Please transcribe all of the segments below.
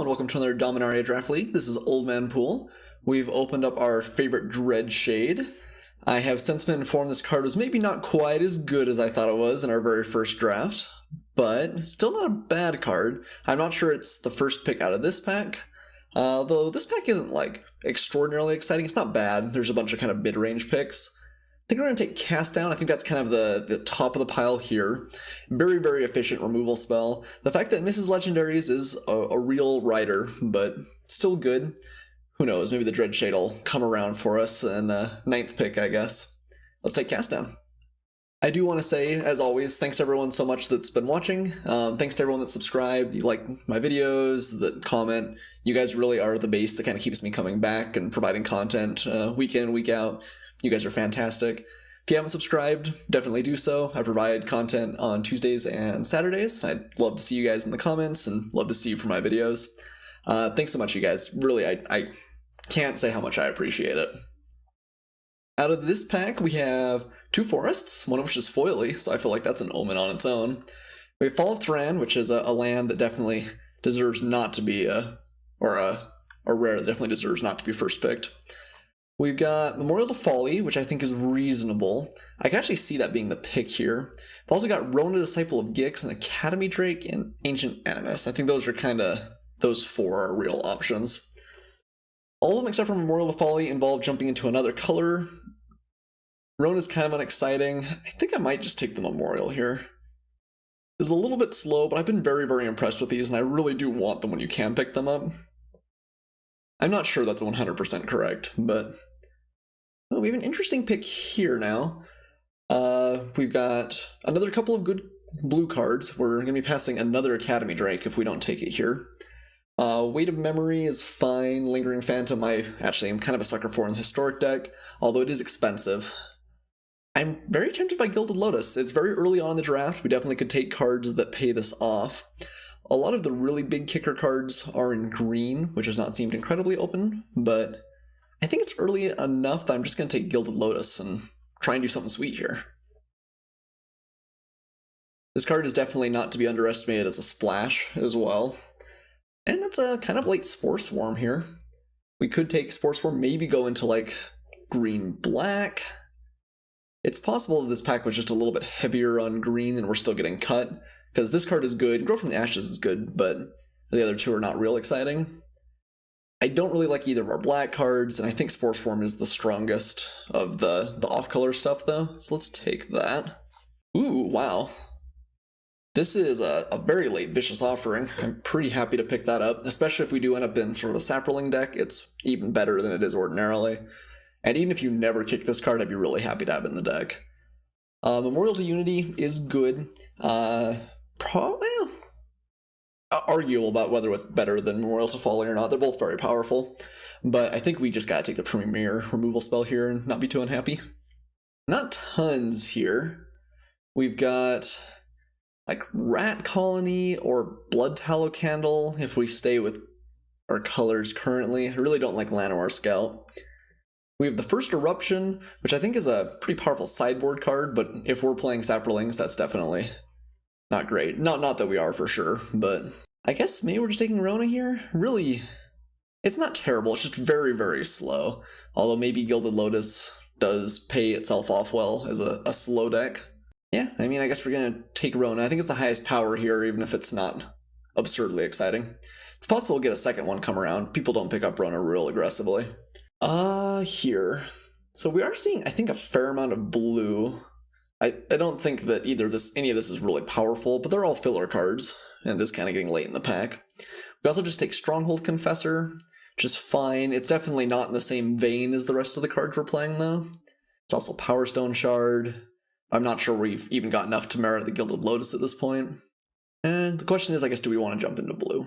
and welcome to another Dominaria Draft League. This is Oldmanpoole. We've opened up our favorite Dread Shade. I have since been informed this card was maybe not quite as good as I thought it was in our very first draft, but still not a bad card. I'm not sure it's the first pick out of this pack, though this pack isn't like extraordinarily exciting. It's not bad. There's a bunch of kind of mid-range picks. I think we're going to take Cast Down. I think that's kind of the top of the pile here. Very, very efficient removal spell. The fact that it misses legendaries is a real rider, but still good. Who knows, maybe the Dread Shade will come around for us in 9th pick, I guess. Let's take Cast Down. I do want to say, as always, thanks to everyone so much that's been watching. Thanks to everyone that subscribed, you like my videos, that comment. You guys really are the base that kind of keeps me coming back and providing content week in, week out. You guys are fantastic. If you haven't subscribed, definitely do so. I provide content on Tuesdays and Saturdays. I'd love to see you guys in the comments and love to see you for my videos. Thanks so much, you guys. Really, I can't say how much I appreciate it. Out of this pack, we have 2 forests, one of which is foily, so I feel like that's an omen on its own. We have Fall of Thran, which is a land that definitely deserves not to be a rare that definitely deserves not to be first picked. We've got Memorial to Folly, which I think is reasonable. I can actually see that being the pick here. We've also got Rona, Disciple of Gix, and Academy Drake, and Ancient Animus. I think those are kind of, those 4 are real options. All of them except for Memorial to Folly involve jumping into another color. Rona's kind of unexciting. I think I might just take the Memorial here. It's a little bit slow, but I've been very, very impressed with these, and I really do want them when you can pick them up. I'm not sure that's 100% correct, but well, we have an interesting pick here now. We've got another couple of good blue cards. We're going to be passing another Academy Drake if we don't take it here. Weight of Memory is fine. Lingering Phantom I actually am kind of a sucker for in the Historic deck, although it is expensive. I'm very tempted by Gilded Lotus. It's very early on in the draft. We definitely could take cards that pay this off. A lot of the really big kicker cards are in green, which has not seemed incredibly open, but I think it's early enough that I'm just going to take Gilded Lotus and try and do something sweet here. This card is definitely not to be underestimated as a splash as well. And it's a kind of late Spore Swarm here. We could take Spore Swarm, maybe go into like green-black. It's possible that this pack was just a little bit heavier on green and we're still getting cut. Because this card is good, Grow from the Ashes is good, but the other 2 are not real exciting. I don't really like either of our black cards, and I think Spore Swarm is the strongest of the off-color stuff, though, so let's take that. Ooh, wow. This is a very late Vicious Offering. I'm pretty happy to pick that up, especially if we do end up in sort of a Saproling deck. It's even better than it is ordinarily. And even if you never kick this card, I'd be really happy to have it in the deck. Memorial to Unity is good. Probably arguable about whether it's better than Memorial to Folly or not. They're both very powerful, but I think we just gotta take the premier removal spell here and not be too unhappy. Not tons here. We've got like Rat Colony or Blood Tallow Candle if we stay with our colors currently. I really don't like Llanowar Scout. We have the First Eruption, which I think is a pretty powerful sideboard card, but if we're playing Saprolings, that's definitely not great. Not that we are for sure, but I guess maybe we're just taking Rona here? Really, it's not terrible, it's just very, very slow. Although maybe Gilded Lotus does pay itself off well as a slow deck. Yeah, I mean, I guess we're gonna take Rona. I think it's the highest power here, even if it's not absurdly exciting. It's possible we'll get a second one come around. People don't pick up Rona real aggressively. Here. So we are seeing, I think, a fair amount of blue. I don't think that any of this is really powerful, but they're all filler cards, and this is kind of getting late in the pack. We also just take Stronghold Confessor, which is fine. It's definitely not in the same vein as the rest of the cards we're playing, though. It's also Power Stone Shard. I'm not sure we've even got enough to merit the Gilded Lotus at this point. And the question is, I guess, do we want to jump into blue?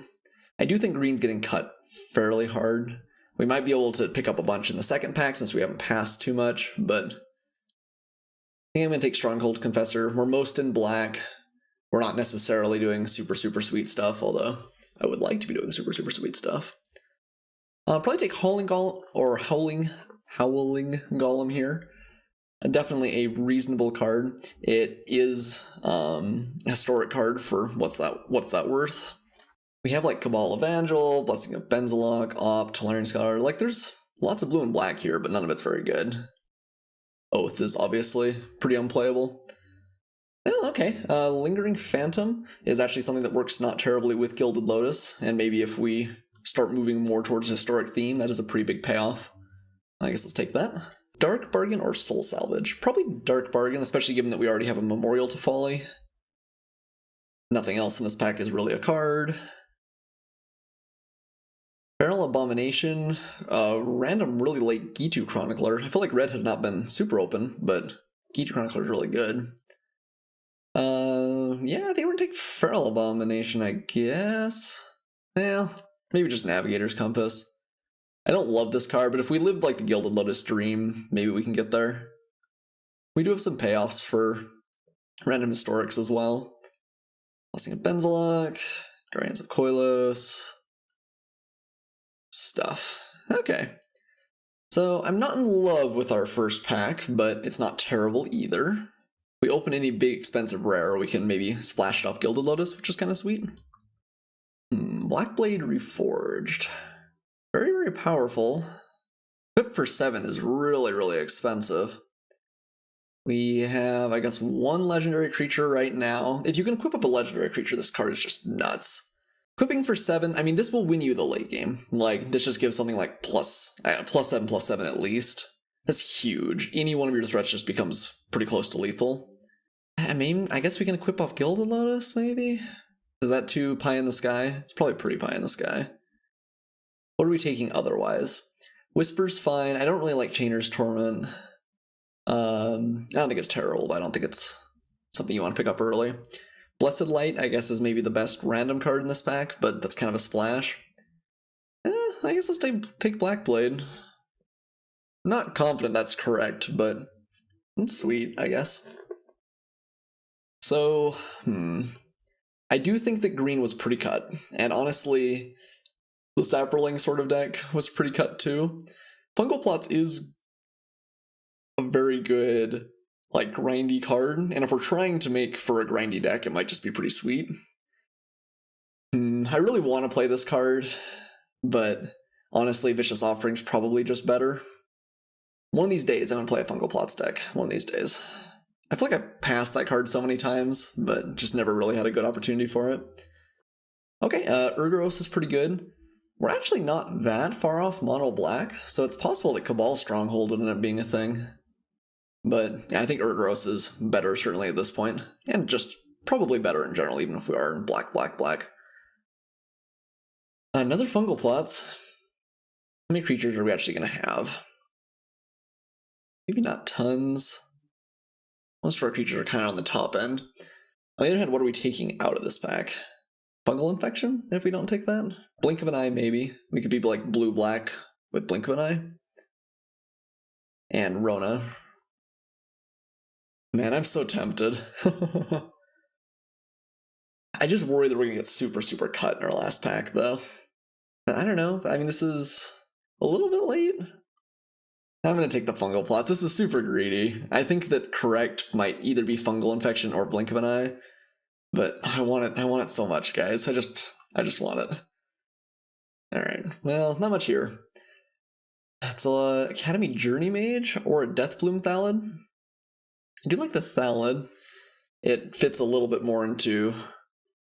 I do think green's getting cut fairly hard. We might be able to pick up a bunch in the second pack since we haven't passed too much, but I think I'm going to take Stronghold Confessor. We're most in black. We're not necessarily doing super, super sweet stuff, although I would like to be doing super, super sweet stuff. I'll probably take Howling Golem or Howling Golem here. Definitely a reasonable card. It is a historic card for what's that worth? We have like Cabal Evangel, Blessing of Benzalok, Op, Tolarian Scholar. Like there's lots of blue and black here, but none of it's very good. Oath is obviously pretty unplayable. Oh, okay. Lingering Phantom is actually something that works not terribly with Gilded Lotus, and maybe if we start moving more towards a historic theme, that is a pretty big payoff. I guess let's take that. Dark Bargain or Soul Salvage? Probably Dark Bargain, especially given that we already have a Memorial to Folly. Nothing else in this pack is really a card. Feral Abomination, random really late Gitu Chronicler. I feel like red has not been super open, but Gitu Chronicler is really good. Yeah, I think we're gonna take Feral Abomination, I guess. Well, maybe just Navigator's Compass. I don't love this card, but if we lived like the Gilded Lotus dream, maybe we can get there. We do have some payoffs for random historics as well. Blessing of Benzalok, Guardians of Koilos, stuff. Okay. So I'm not in love with our first pack, but it's not terrible either. We open any big expensive rare, we can maybe splash it off Gilded Lotus, which is kind of sweet. Blackblade Reforged. Very, very powerful. Equip for 7 is really, really expensive. We have, I guess, 1 legendary creature right now. If you can equip up a legendary creature, this card is just nuts. Equipping for 7, I mean, this will win you the late game. Like, this just gives something like plus 7 at least. That's huge. Any one of your threats just becomes pretty close to lethal. I mean, I guess we can equip off Gilded Lotus, maybe? Is that too pie in the sky? It's probably pretty pie in the sky. What are we taking otherwise? Whisper's fine. I don't really like Chainer's Torment. I don't think it's terrible, but I don't think it's something you want to pick up early. Blessed Light, I guess, is maybe the best random card in this pack, but that's kind of a splash. I guess let's take Blackblade. Not confident that's correct, but sweet, I guess. So, I do think that green was pretty cut, and honestly, the Saproling sort of deck was pretty cut too. Fungal Plots is a very good, like, grindy card, and if we're trying to make for a grindy deck, it might just be pretty sweet. I really want to play this card, but honestly, Vicious Offering's probably just better. One of these days, I'm going to play a Fungal Plots deck. One of these days. I feel like I've passed that card so many times, but just never really had a good opportunity for it. Okay, Urgoros is pretty good. We're actually not that far off mono black, so it's possible that Cabal Stronghold would end up being a thing. But yeah, I think Urgoros is better certainly at this point, and just probably better in general, even if we are in black. Another Fungal Plots. How many creatures are we actually going to have? Maybe not tons. Most of our creatures are kind of on the top end. On the other hand, what are we taking out of this pack? Fungal Infection, if we don't take that? Blink of an Eye, maybe. We could be like blue-black with Blink of an Eye. And Rona. Man, I'm so tempted. I just worry that we're going to get super, super cut in our last pack, though. But I don't know. I mean, this is a little bit late. I'm going to take the Fungal Plots. This is super greedy. I think that correct might either be Fungal Infection or Blink of an Eye. But I want it so much, guys. I just want it. Alright, well, not much here. It's a Academy Journey Mage or a Deathbloom Thallid. I do like the Thallid. It fits a little bit more into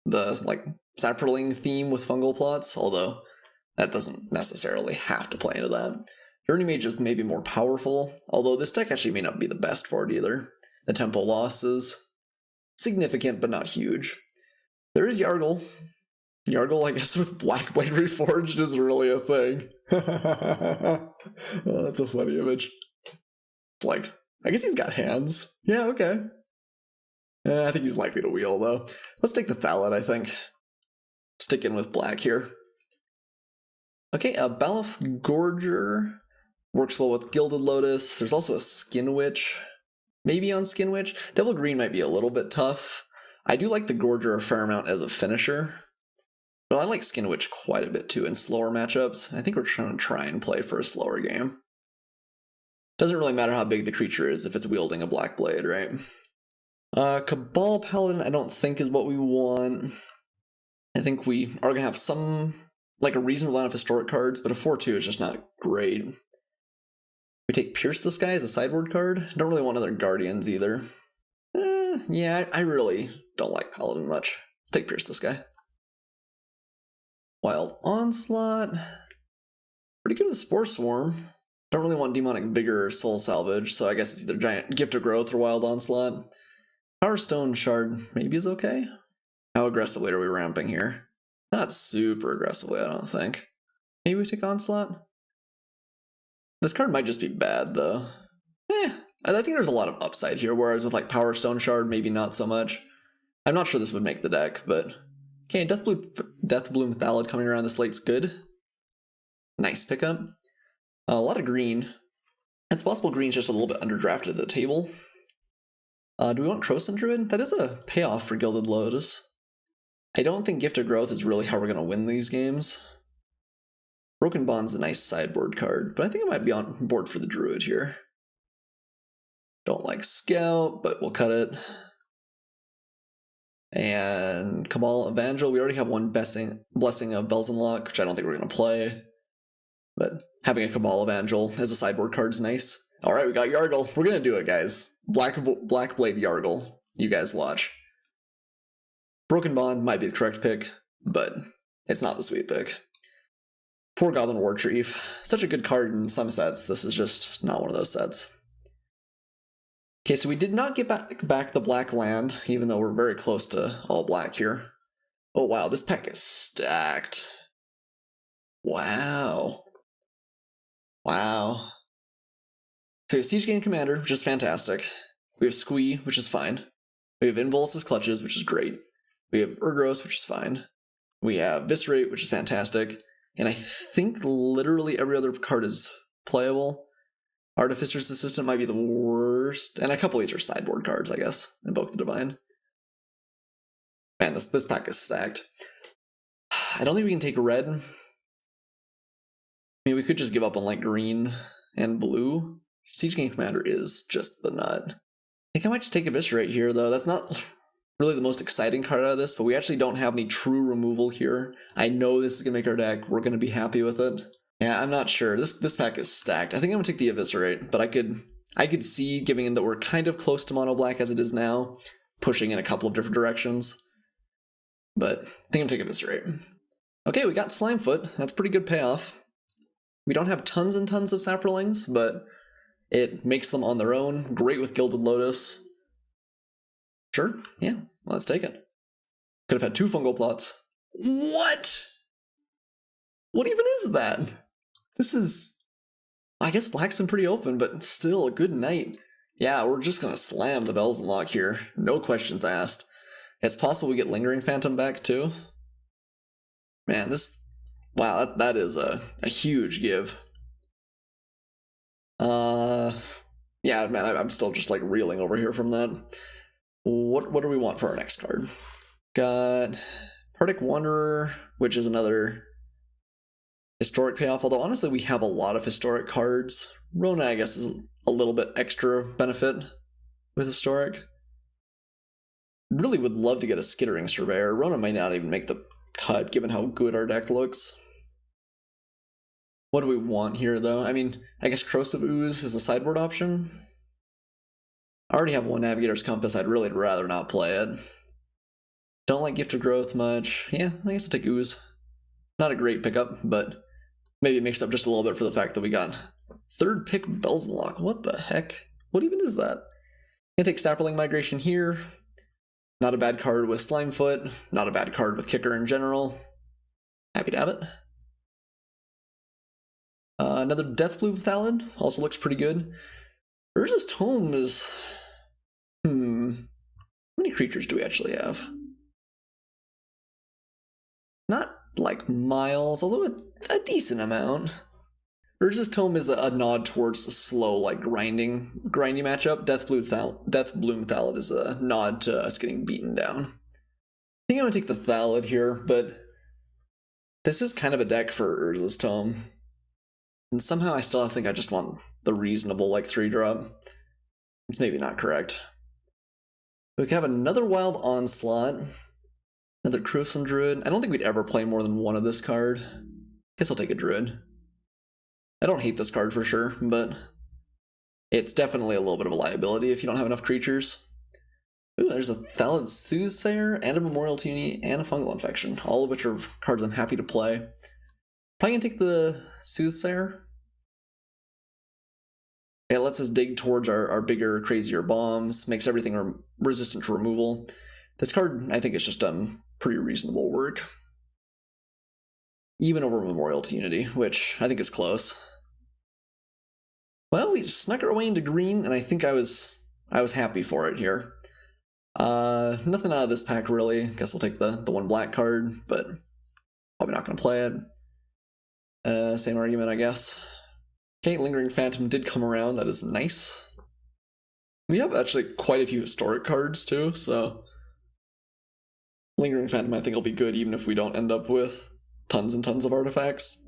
the, like, Saproling theme with Fungal Plots, although that doesn't necessarily have to play into that. Journey Mage is maybe more powerful, although this deck actually may not be the best for it either. The tempo loss is significant, but not huge. There is Yargle. Yargle, I guess, with Blackblade Reforged is really a thing. Oh, that's a funny image. Like, I guess he's got hands. Yeah, okay. I think he's likely to wheel, though. Let's take the Thallid, I think. Stick in with black here. Okay, Baloth Gorger works well with Gilded Lotus. There's also a Skin Witch. Maybe on Skin Witch. Devil Green might be a little bit tough. I do like the Gorger a fair amount as a finisher. But I like Skin Witch quite a bit too in slower matchups. I think we're trying to try and play for a slower game. Doesn't really matter how big the creature is if it's wielding a black blade, right? Cabal Paladin I don't think is what we want. I think we are going to have some, like a reasonable amount of historic cards, but a 4-2 is just not great. We take Pierce the Sky as a sideboard card. Don't really want other Guardians either. Yeah, I really don't like Paladin much. Let's take Pierce the Sky. Wild Onslaught. Pretty good with Spore Swarm. Don't really want Demonic Vigor or Soul Salvage, so I guess it's either Giant Gift of Growth or Wild Onslaught. Power Stone Shard maybe is okay. How aggressively are we ramping here? Not super aggressively, I don't think. Maybe we take Onslaught? This card might just be bad, though. I think there's a lot of upside here, whereas with like Power Stone Shard, maybe not so much. I'm not sure this would make the deck, but... Okay, Deathbloom Thallid coming around this late's good. Nice pickup. A lot of green. It's possible green's just a little bit underdrafted at the table. Do we want Krosan Druid? That is a payoff for Gilded Lotus. I don't think Gift of Growth is really how we're going to win these games. Broken Bond's a nice sideboard card, but I think I might be on board for the Druid here. Don't like Scout, but we'll cut it. And Cabal Evangel, we already have one Blessing of Belzenlock, which I don't think we're going to play. But having a Cabal Evangel as a sideboard card is nice. Alright, we got Yargle. We're going to do it, guys. Black Blade Yargle. You guys watch. Broken Bond might be the correct pick, but it's not the sweet pick. Poor Goblin War Chief. Such a good card in some sets. This is just not one of those sets. Okay, so we did not get back the black land, even though we're very close to all black here. Oh wow, this pack is stacked. Wow. Wow. So we have Siege Gang Commander, which is fantastic. We have Squee, which is fine. We have Involus' Clutches, which is great. We have Urgros, which is fine. We have Viscerate, which is fantastic. And I think literally every other card is playable. Artificer's Assistant might be the worst. And a couple of these are sideboard cards, I guess. Invoke the Divine. Man, this pack is stacked. I don't think we can take red. I mean, we could just give up on like green and blue. Siege Gang Commander is just the nut. I think I might just take Eviscerate here, though. That's not really the most exciting card out of this, but we actually don't have any true removal here. I know this is going to make our deck. We're going to be happy with it. Yeah, I'm not sure. This pack is stacked. I think I'm going to take the Eviscerate, but I could see, given that we're kind of close to mono black as it is now, pushing in a couple of different directions. But I think I'm going to take Eviscerate. Okay, we got Slimefoot. That's pretty good payoff. We don't have tons and tons of Saprolings, but it makes them on their own. Great with Gilded Lotus. Sure, yeah, let's take it. Could have had 2 fungal plots. What? What even is that? This is... I guess black's been pretty open, but still a good night. Yeah, we're just gonna slam the Belzenlock here. No questions asked. It's possible we get Lingering Phantom back too. Man, this... Wow, that is a huge give. Yeah, man, I'm still just like reeling over here from that. What do we want for our next card? Got Partick Wanderer, which is another historic payoff, although honestly we have a lot of historic cards. Rona, I guess, is a little bit extra benefit with historic. Really would love to get a Skittering Surveyor. Rona might not even make the cut, given how good our deck looks. What do we want here, though? I mean, I guess Corrosive Ooze is a sideboard option. I already have one Navigator's Compass. I'd really rather not play it. Don't like Gift of Growth much. Yeah, I guess I'll take Ooze. Not a great pickup, but maybe it makes up just a little bit for the fact that we got 3rd pick Belzenlock. What the heck? What even is that? Gonna take Sapperling Migration here. Not a bad card with Slimefoot. Not a bad card with Kicker in general. Happy to have it. Another Deathbloom Thallid. Also looks pretty good. Urza's Tome is... How many creatures do we actually have? Not like miles, although a decent amount. Urza's Tome is a nod towards a slow, like grindy matchup. Deathbloom Thallid is a nod to us getting beaten down. I think I'm gonna take the Thallid here, but this is kind of a deck for Urza's Tome. And somehow I still think I just want the reasonable, like, 3-drop. It's maybe not correct. We can have another Wild Onslaught. Another Crucian Druid. I don't think we'd ever play more than one of this card. Guess I'll take a Druid. I don't hate this card for sure, but it's definitely a little bit of a liability if you don't have enough creatures. Ooh, there's a Thallid Soothsayer, and a Memorial Tuni, and a Fungal Infection, all of which are cards I'm happy to play. Probably gonna take the Soothsayer. It lets us dig towards our bigger, crazier bombs, makes everything resistant to removal. This card, I think, has just done pretty reasonable work. Even over Memorial to Unity, which I think is close. Well, we snuck our way into green, and I think I was happy for it here. Nothing out of this pack really. Guess we'll take the one black card, but probably not going to play it. Same argument, I guess. Okay, Lingering Phantom did come around. That is nice. We have actually quite a few historic cards too, so Lingering Phantom I think will be good even if we don't end up with tons and tons of artifacts.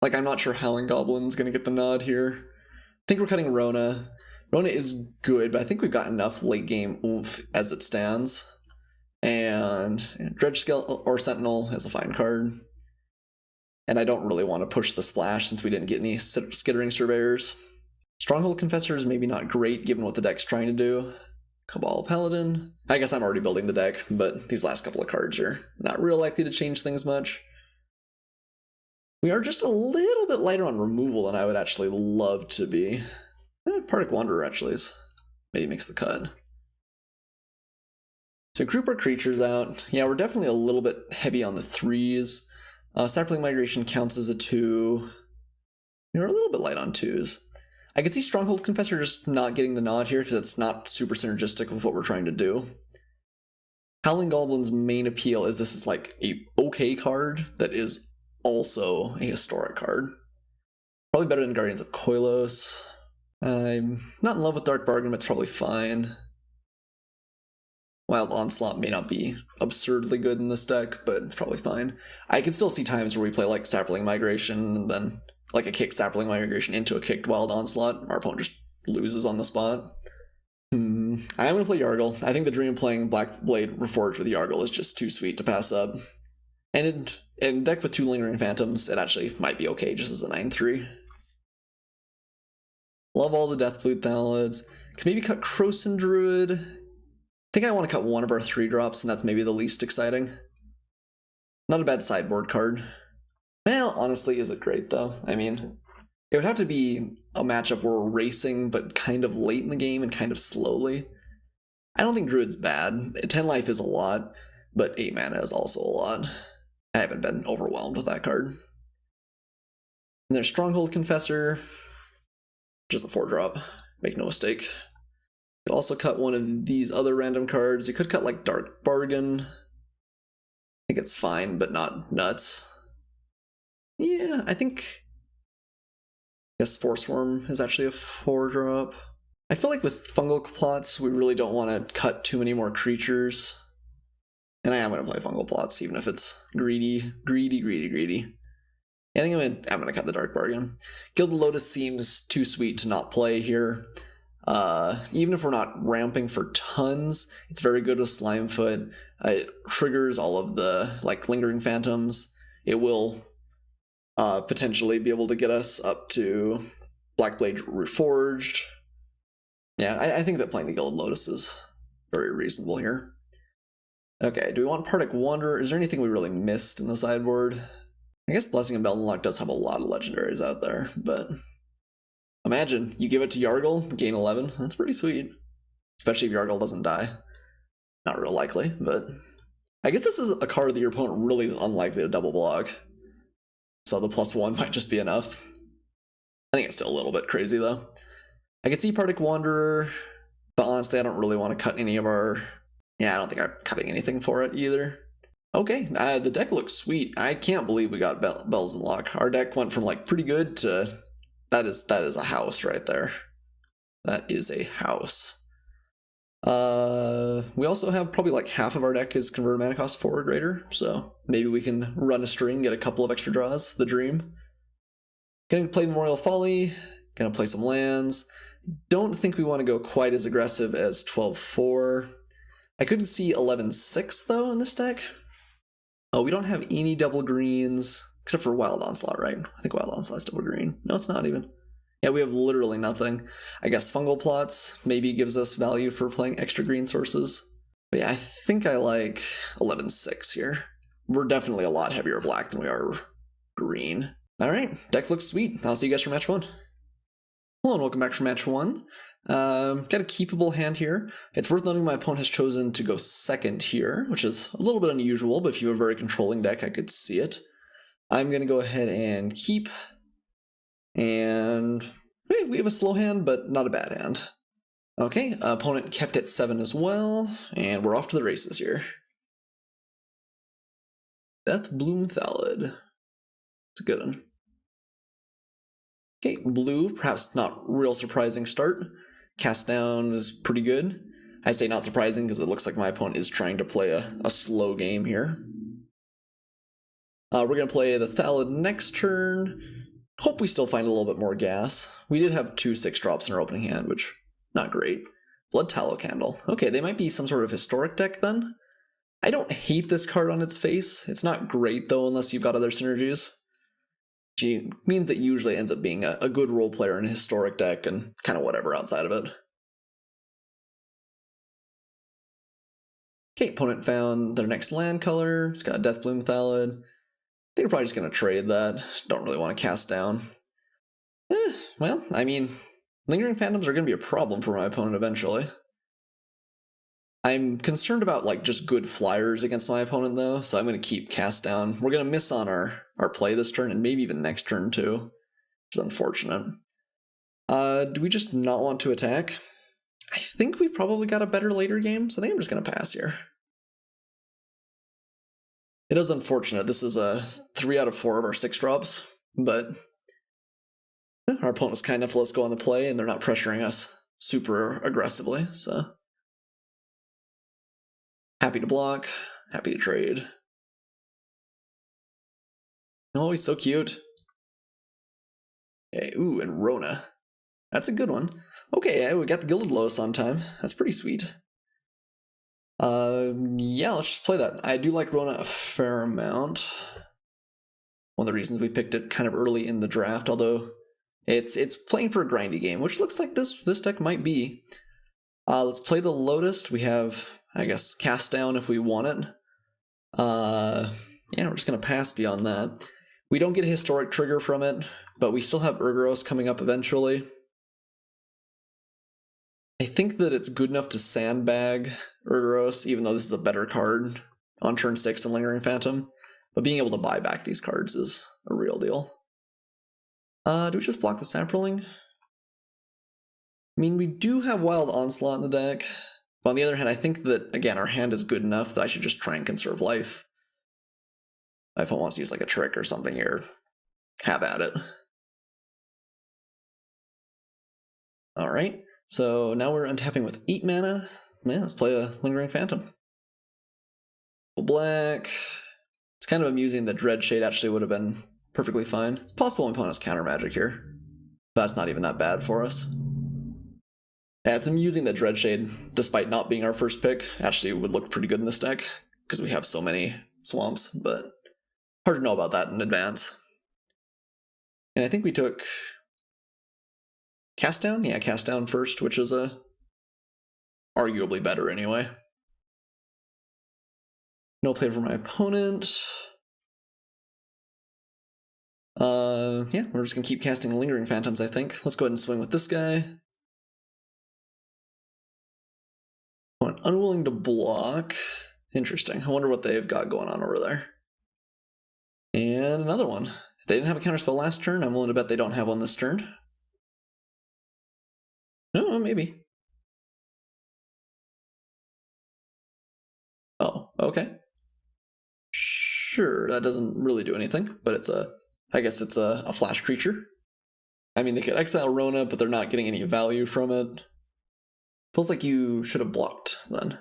Like, I'm not sure Howling Goblin's going to get the nod here. I think we're cutting Rona. Rona is good, but I think we've got enough late game oomph as it stands. And Dredge Skeleton or Sentinel is a fine card. And I don't really want to push the splash since we didn't get any Skittering Surveyors. Stronghold Confessor is maybe not great given what the deck's trying to do. Cabal Paladin. I guess I'm already building the deck, but these last couple of cards are not real likely to change things much. We are just a little bit lighter on removal than I would actually love to be. Particle Wanderer actually maybe makes the cut. So group our creatures out. Yeah, we're definitely a little bit heavy on the 3s. Sapling Migration counts as a 2. We're a little bit light on 2s. I could see Stronghold Confessor just not getting the nod here because it's not super synergistic with what we're trying to do. Howling Goblin's main appeal is this is like a okay card that is also a historic card. Probably better than Guardians of Koilos. I'm not in love with Dark Bargain, but it's probably fine. Wild Onslaught may not be absurdly good in this deck, but it's probably fine. I can still see times where we play like Sapling Migration and then like a kicked Sapling Migration into a kicked Wild Onslaught. Our opponent just loses on the spot. I'm going to play Yargle. I think the dream of playing Black Blade Reforged with Yargle is just too sweet to pass up. And in a deck with 2 Lingering Phantoms, it actually might be okay just as a 9-3. Love all the Deathblood Thalids. Can maybe cut Crucian Druid. I think I want to cut one of our 3-drops, and that's maybe the least exciting. Not a bad sideboard card. Well, honestly, is it great though? I mean, it would have to be a matchup where we're racing, but kind of late in the game and kind of slowly. I don't think Druid's bad. 10 life is a lot, but 8 mana is also a lot. I haven't been overwhelmed with that card. And there's Stronghold Confessor. Just a 4-drop. Make no mistake. You could also cut one of these other random cards. You could cut like Dark Bargain. I think it's fine, but not nuts. Yeah, I think Spore Swarm is actually a 4-drop. I feel like with Fungal Plots, we really don't want to cut too many more creatures. And I am going to play Fungal Plots, even if it's greedy. I think I'm going to cut the Dark Bargain. Gilded Lotus seems too sweet to not play here. Even if we're not ramping for tons, it's very good with Slimefoot. It triggers all of the like Lingering Phantoms. It will potentially be able to get us up to Black Blade Reforged. Yeah, I think that playing the Gilded Lotus is very reasonable here. Okay, do we want Particle Wanderer? Is there anything we really missed in the sideboard? I guess Blessing of Beldenlock does have a lot of legendaries out there, but imagine you give it to Yargle, gain 11. That's pretty sweet. Especially if Yargle doesn't die. Not real likely, but I guess this is a card that your opponent really is unlikely to double block. So the +1 might just be enough. I think it's still a little bit crazy though. I could see Particle Wanderer, but honestly I don't really want to cut any of our... Yeah, I don't think I'm cutting anything for it either. Okay, the deck looks sweet. I can't believe we got Bells and Lock. Our deck went from like pretty good to... That is a house right there. That is a house. We also have probably like half of our deck is converted mana cost 4 or greater, so maybe we can run a string, get a couple of extra draws, the dream. Gonna play Memorial Folly, gonna play some lands. Don't think we want to go quite as aggressive as 12-4. I couldn't see 11-6 though in this deck. Oh, we don't have any double greens, except for Wild Onslaught, right? I think Wild Onslaught's double green. No, it's not even. Yeah, we have literally nothing. I guess Fungal Plots maybe gives us value for playing extra green sources. But yeah, I think I like 11-6 here. We're definitely a lot heavier black than we are green. Alright, deck looks sweet. I'll see you guys for match 1. Hello and welcome back for match 1. Got a keepable hand here. It's worth noting my opponent has chosen to go second here, which is a little bit unusual, but if you have a very controlling deck, I could see it. I'm going to go ahead and keep, and we have a slow hand, but not a bad hand. Okay, opponent kept at 7 as well, and we're off to the races here. Deathbloom Thallid. It's a good one. Okay, blue, perhaps not real surprising start. Cast down is pretty good. I say not surprising because it looks like my opponent is trying to play a slow game here. We're going to play the Thallid next turn. Hope we still find a little bit more gas. We did have 2 6-drops in our opening hand, which, not great. Blood Tallow Candle. Okay, they might be some sort of historic deck then. I don't hate this card on its face. It's not great though unless you've got other synergies. Which means that usually ends up being a good role player in a historic deck and kind of whatever outside of it. Okay, opponent found their next land color. It's got a Deathbloom Thallid. I think we're probably just going to trade that. Don't really want to cast down. Well, I mean, Lingering Phantoms are going to be a problem for my opponent eventually. I'm concerned about like just good flyers against my opponent though, so I'm going to keep cast down. We're going to miss on our play this turn and maybe even next turn too, which is unfortunate. Do we just not want to attack? I think we probably got a better later game, so I think I'm just going to pass here. It is unfortunate. This is a 3 out of 4 of our 6-drops, but our opponent was kind enough to let us go on the play, and they're not pressuring us super aggressively, so... Happy to block, happy to trade. Oh, he's so cute. Okay, ooh, and Rona. That's a good one. Okay, yeah, we got the Gilded Lotus on time. That's pretty sweet. Yeah, let's just play that. I do like Rona a fair amount. One of the reasons we picked it kind of early in the draft, although it's playing for a grindy game, which looks like this deck might be. Let's play the Lotus. We have, I guess, cast down if we want it. Yeah, we're just going to pass beyond that. We don't get a historic trigger from it, but we still have Urgaros coming up eventually. I think that it's good enough to sandbag Urgaros, even though this is a better card on turn 6 than Lingering Phantom. But being able to buy back these cards is a real deal. Do we just block the Saproling? I mean, we do have Wild Onslaught in the deck. But on the other hand, I think that, again, our hand is good enough that I should just try and conserve life. My opponent wants to use like a trick or something here. Have at it. Alright, so now we're untapping with 8 mana. Man, let's play a Lingering Phantom. Black. It's kind of amusing that Dreadshade actually would have been perfectly fine. It's possible my opponent has counter magic here. But that's not even that bad for us. Yeah, it's amusing that Dreadshade, despite not being our first pick, actually would look pretty good in this deck, because we have so many swamps, but hard to know about that in advance. And I think we took Cast Down? Yeah, Cast Down first, which is arguably better anyway. No play for my opponent. Yeah, we're just gonna keep casting Lingering Phantoms, I think. Let's go ahead and swing with this guy. Unwilling to block. Interesting. I wonder what they've got going on over there. And another one. If they didn't have a counterspell last turn, I'm willing to bet they don't have one this turn. No, maybe. Oh, okay. Sure, that doesn't really do anything, but it's I guess it's a flash creature. I mean, they could exile Rona, but they're not getting any value from it. Feels like you should have blocked, then.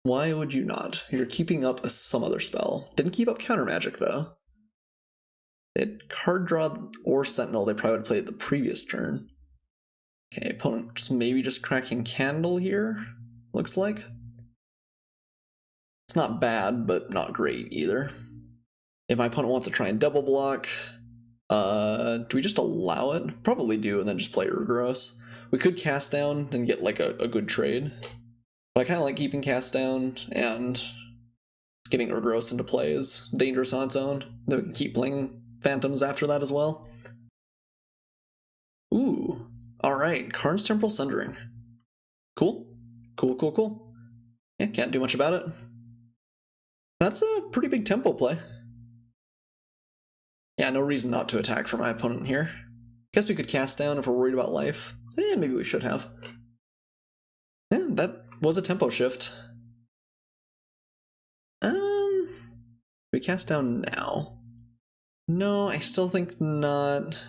Why would you not? You're keeping up some other spell. Didn't keep up counter magic, though. They had card draw or Sentinel, they probably would have played the previous turn. Okay, opponent's maybe just cracking Candle here, looks like. It's not bad, but not great either. If my opponent wants to try and double block, do we just allow it? Probably do, and then just play Urgross. We could cast down and get like a good trade. But I kind of like keeping cast down, and getting Urgross into play is dangerous on its own. Then we can keep playing Phantoms after that as well. Ooh, alright, Karn's Temporal Sundering. Cool. Cool. Yeah, can't do much about it. That's a pretty big tempo play. Yeah, no reason not to attack for my opponent here. Guess we could cast down if we're worried about life. Maybe we should have. Yeah, that was a tempo shift. We cast down now. No, I still think not.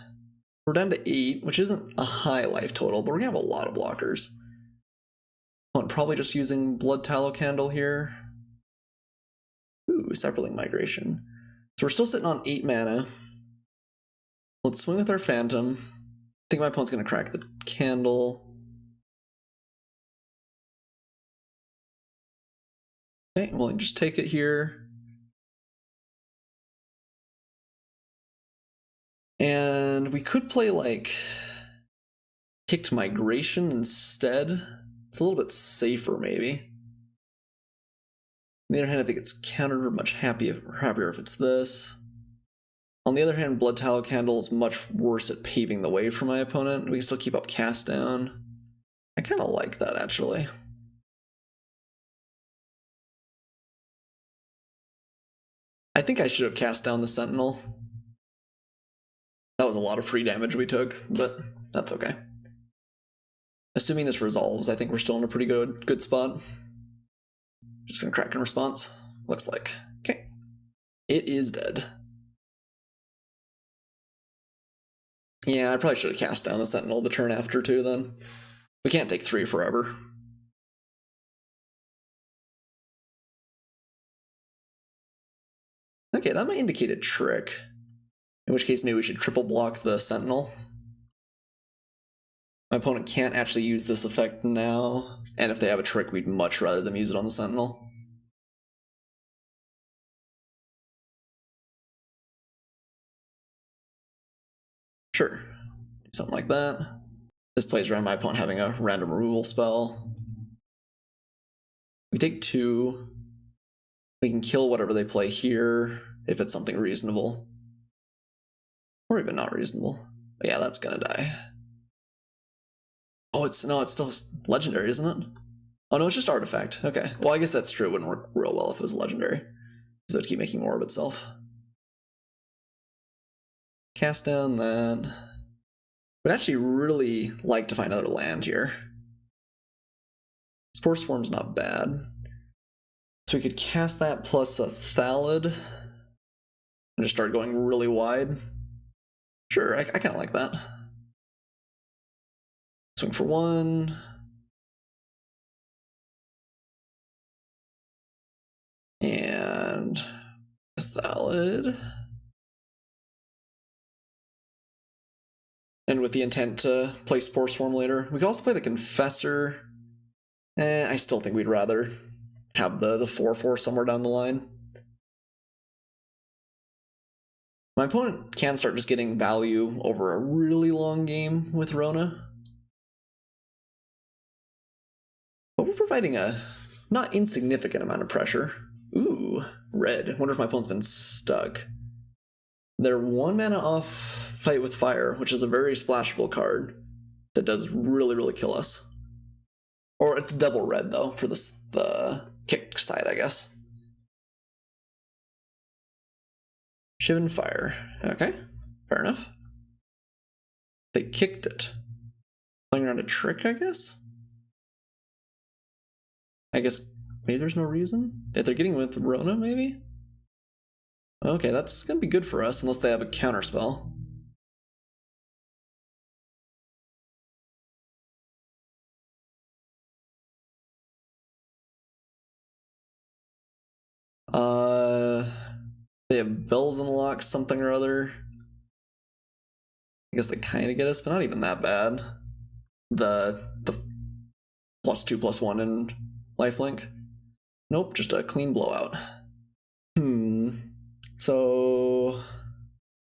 We're down to 8, which isn't a high life total, but we're gonna have a lot of blockers. I'm probably just using Blood Tallow Candle here. Ooh, Cyberling Migration. So we're still sitting on 8 mana. Let's swing with our Phantom. I think my opponent's gonna crack the Candle. Okay, well, just take it here. And we could play like Kicked Migration instead. It's a little bit safer, maybe. On the other hand, I think it's countered much happier if it's this. On the other hand, Blood Tallow Candle is much worse at paving the way for my opponent. We can still keep up cast down. I kind of like that, actually. I think I should have cast down the Sentinel. That was a lot of free damage we took, but that's okay. Assuming this resolves, I think we're still in a pretty good spot. Just gonna crack in response. Looks like. Okay. It is dead. Yeah, I probably should have cast down the Sentinel the turn after too then. We can't take 3 forever. Okay, that might indicate a trick. In which case maybe we should triple block the Sentinel. My opponent can't actually use this effect now, and if they have a trick, we'd much rather them use it on the Sentinel. Sure, do something like that. This plays around my opponent having a random removal spell. We take 2. We can kill whatever they play here, if it's something reasonable. Or even not reasonable. But yeah, that's gonna die. Oh, it's still legendary, isn't it? Oh no, it's just artifact. Okay. Well, I guess that's true. It wouldn't work real well if it was legendary. So it'd keep making more of itself. Cast down that. Would actually really like to find another land here. Spore Swarm's not bad. So we could cast that plus a Thallid and just start going really wide. Sure, I kind of like that. Swing for 1. And a Thallid. And with the intent to play Spore Swarm later. We could also play the Confessor. I still think we'd rather have the 4/4 somewhere down the line. My opponent can start just getting value over a really long game with Rona. But we're providing a not insignificant amount of pressure. Ooh, red. I wonder if my opponent's been stuck. They're 1 mana off Fight with Fire, which is a very splashable card that does really kill us. Or it's double red, though, for the kick side, I guess. Shivan Fire. Okay, fair enough. They kicked it. Playing around a trick, I guess? I guess maybe there's no reason? If they're getting with Rona, maybe? Okay, that's gonna be good for us, unless they have a counterspell. They have Bells and Locks, something or other. I guess they kind of get us, but not even that bad. the +2/+1 in lifelink. Nope, just a clean blowout. So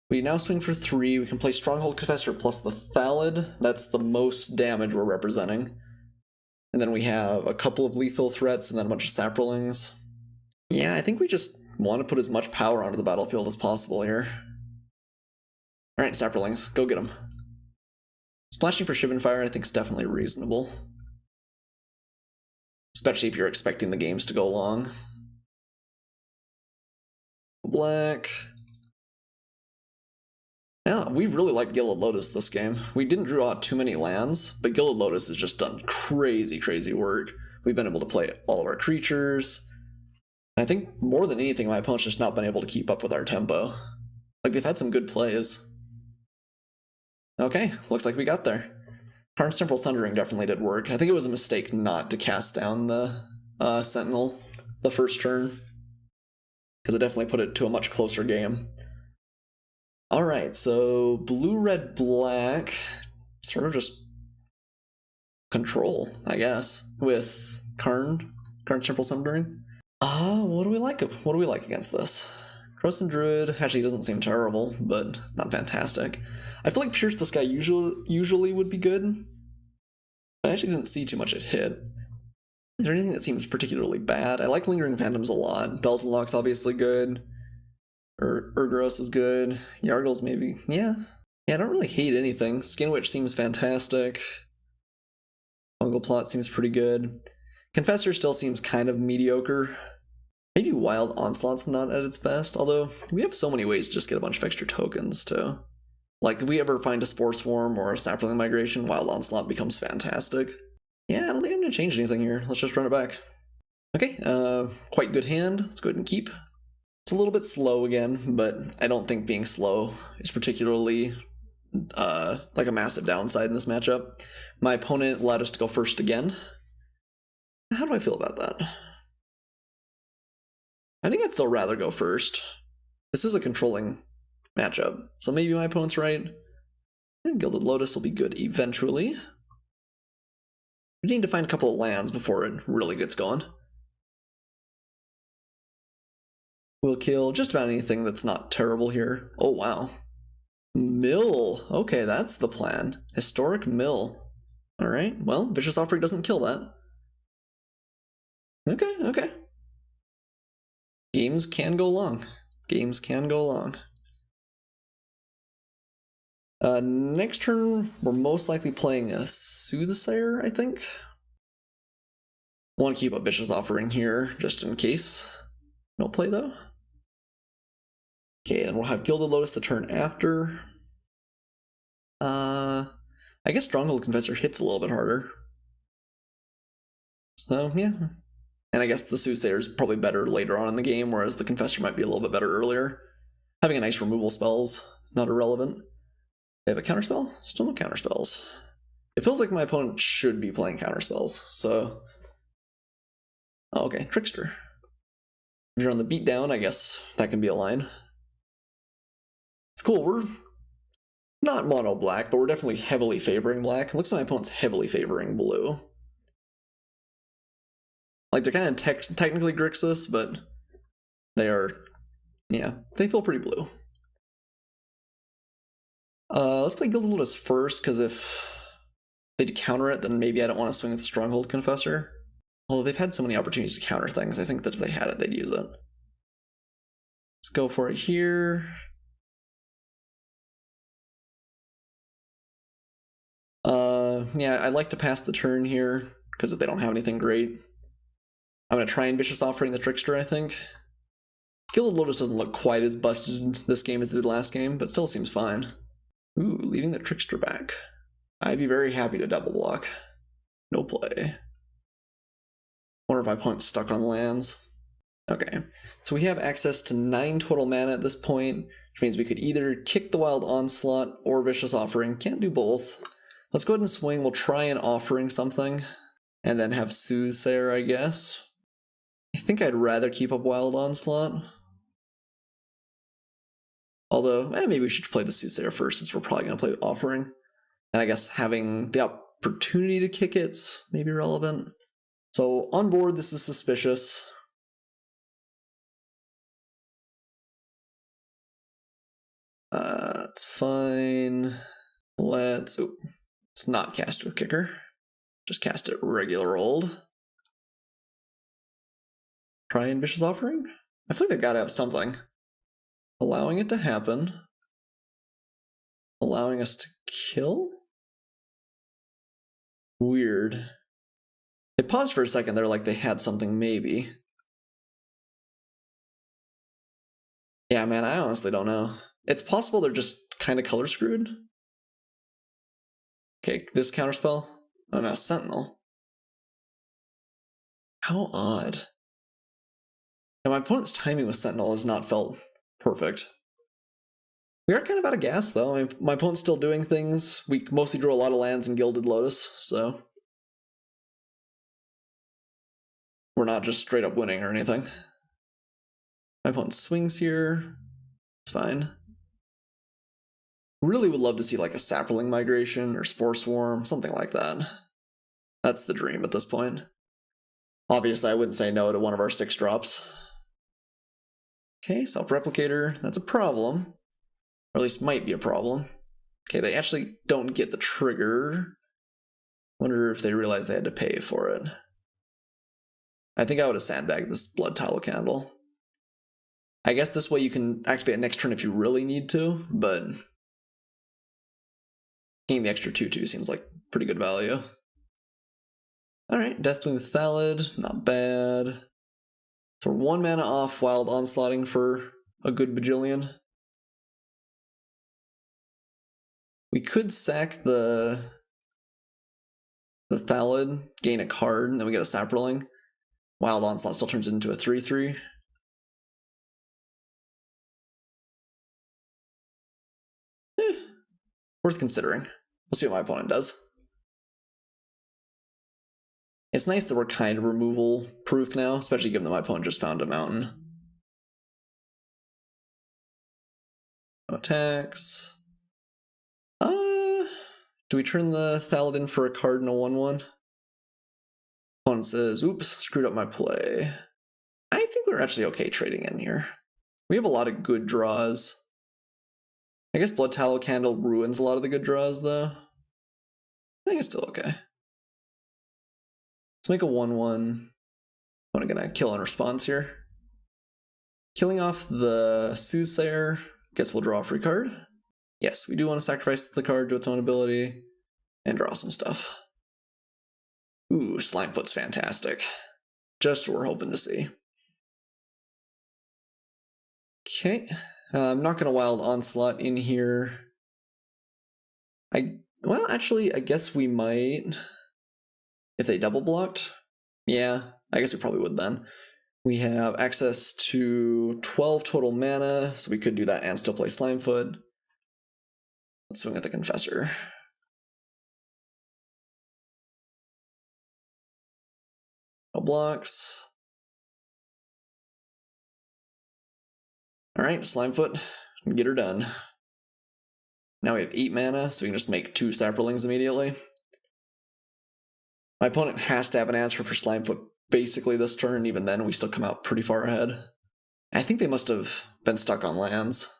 we now swing for 3. We can play Stronghold Confessor plus the Thallid. That's the most damage we're representing. And then we have a couple of lethal threats and then a bunch of saprolings. Yeah, I think we just want to put as much power onto the battlefield as possible here. Alright, saprolings, go get them. Splashing for Shivan Fire I think is definitely reasonable. Especially if you're expecting the games to go long. Black. Yeah, we really like Gilded Lotus this game. We didn't draw too many lands, but Gilded Lotus has just done crazy, crazy work. We've been able to play all of our creatures. I think more than anything, my opponent's just not been able to keep up with our tempo. Like, they've had some good plays. Okay, looks like we got there. Karn's Temporal Sundering definitely did work. I think it was a mistake not to cast down the Sentinel the first turn, because it definitely put it to a much closer game. Alright, so blue, red, black, sort of just control, I guess, with Karn's Temporal Sundering. What do we like? What do we like against this? Krosan Druid actually doesn't seem terrible, but not fantastic. I feel like Pierce the Sky usually would be good. I actually didn't see too much it hit. Is there anything that seems particularly bad? I like Lingering Phantoms a lot. Bells and Locks obviously good. Urgaros is good. Yargles maybe. Yeah, I don't really hate anything. Skin Witch seems fantastic. Fungal Plot seems pretty good. Confessor still seems kind of mediocre. Maybe Wild Onslaught's not at its best, although we have so many ways to just get a bunch of extra tokens too. Like, if we ever find a Spore Swarm or a Sapling Migration, Wild Onslaught becomes fantastic. Yeah, I don't think I'm going to change anything here. Let's just run it back. Okay, quite good hand. Let's go ahead and keep. It's a little bit slow again, but I don't think being slow is particularly like a massive downside in this matchup. My opponent allowed us to go first again. How do I feel about that? I think I'd still rather go first. This is a controlling matchup, so maybe my opponent's right. And Gilded Lotus will be good eventually. We need to find a couple of lands before it really gets going. We'll kill just about anything that's not terrible here. Oh, wow. Mill. Okay, that's the plan. Historic Mill. Alright, well, Vicious Offering doesn't kill that. Okay. Games can go long. Games can go long. Next turn, we're most likely playing a Soothsayer, I think. Want to keep a Vicious Offering here, just in case. No play, though. Okay, and we'll have Gilded Lotus the turn after. I guess Stronghold Confessor hits a little bit harder. So, yeah. And I guess the Soothsayer is probably better later on in the game, whereas the Confessor might be a little bit better earlier. Having a nice removal spells, not irrelevant. They have a counterspell? Still no counterspells. It feels like my opponent should be playing counterspells, so... Oh, okay, Trickster. If you're on the beatdown, I guess that can be a line. It's cool, we're not mono black, but we're definitely heavily favoring black. It looks like my opponent's heavily favoring blue. Like, they're kind of technically Grixis, but they are, yeah, they feel pretty blue. Let's play Gilded Lotus first, because if they counter it, then maybe I don't want to swing with the Stronghold Confessor. Although they've had so many opportunities to counter things, I think that if they had it, they'd use it. Let's go for it here. Yeah, I'd like to pass the turn here, because if they don't have anything great. I'm going to try and Vicious Offering the Trickster, I think. Gilded Lotus doesn't look quite as busted this game as it did last game, but still seems fine. Ooh, leaving the Trickster back. I'd be very happy to double block. No play. Wonder if my opponent's stuck on lands. Okay, so we have access to 9 total mana at this point, which means we could either kick the Wild Onslaught or Vicious Offering. Can't do both. Let's go ahead and swing. We'll try and Offering something, and then have Soothsayer, I guess. I think I'd rather keep up Wild Onslaught. Although, maybe we should play the Soothsayer first, since we're probably going to play Offering. And I guess having the opportunity to kick it's maybe relevant. So on board, this is suspicious. It's fine. Let's not cast with kicker. Just cast it regular old. Try and Vicious Offering? I feel like they gotta have something. Allowing it to happen. Allowing us to kill? Weird. They paused for a second there like they had something maybe. Yeah, man, I honestly don't know. It's possible they're just kind of color screwed. Okay, this counterspell. Oh no, Sentinel. How odd. And my opponent's timing with Sentinel has not felt perfect. We are kind of out of gas, though. I mean, my opponent's still doing things. We mostly drew a lot of lands and Gilded Lotus, so we're not just straight up winning or anything. My opponent swings here. It's fine. Really would love to see like a Sapperling Migration or Spore Swarm, something like that. That's the dream at this point. Obviously, I wouldn't say no to one of our 6 drops. Okay, Self-Replicator, that's a problem. Or at least might be a problem. Okay, they actually don't get the trigger. Wonder if they realized they had to pay for it. I think I would have sandbagged this Blood Tallow Candle. I guess this way you can activate it next turn if you really need to, but getting the extra 2/2 seems like pretty good value. Alright, Deathbloom with Thallid, not bad. So we're 1 mana off Wild Onslaughting for a good bajillion. We could sack the Thallid, gain a card, and then we get a Sapperling. Wild Onslaught still turns it into a 3/3. Worth considering. We'll see what my opponent does. It's nice that we're kind of removal proof now, especially given that my opponent just found a mountain. No attacks. Do we turn the Thallid in for a card and a 1/1? Opponent says, oops, screwed up my play. I think we're actually okay trading in here. We have a lot of good draws. I guess Blood Tallow Candle ruins a lot of the good draws, though. I think it's still okay. Let's make a 1/1. I'm gonna kill in response here. Killing off the Soothsayer. Guess we'll draw a free card. Yes, we do want to sacrifice the card to its own ability and draw some stuff. Ooh, Slimefoot's fantastic. Just what we're hoping to see. Okay, I'm not going to Wild Onslaught in here. Well, actually, I guess we might. If they double blocked? Yeah, I guess we probably would then. We have access to 12 total mana, so we could do that and still play Slimefoot. Let's swing at the Confessor. No blocks. Alright, Slimefoot, get her done. Now we have 8 mana, so we can just make 2 Sapperlings immediately. My opponent has to have an answer for Slimefoot basically this turn, even then we still come out pretty far ahead. I think they must have been stuck on lands.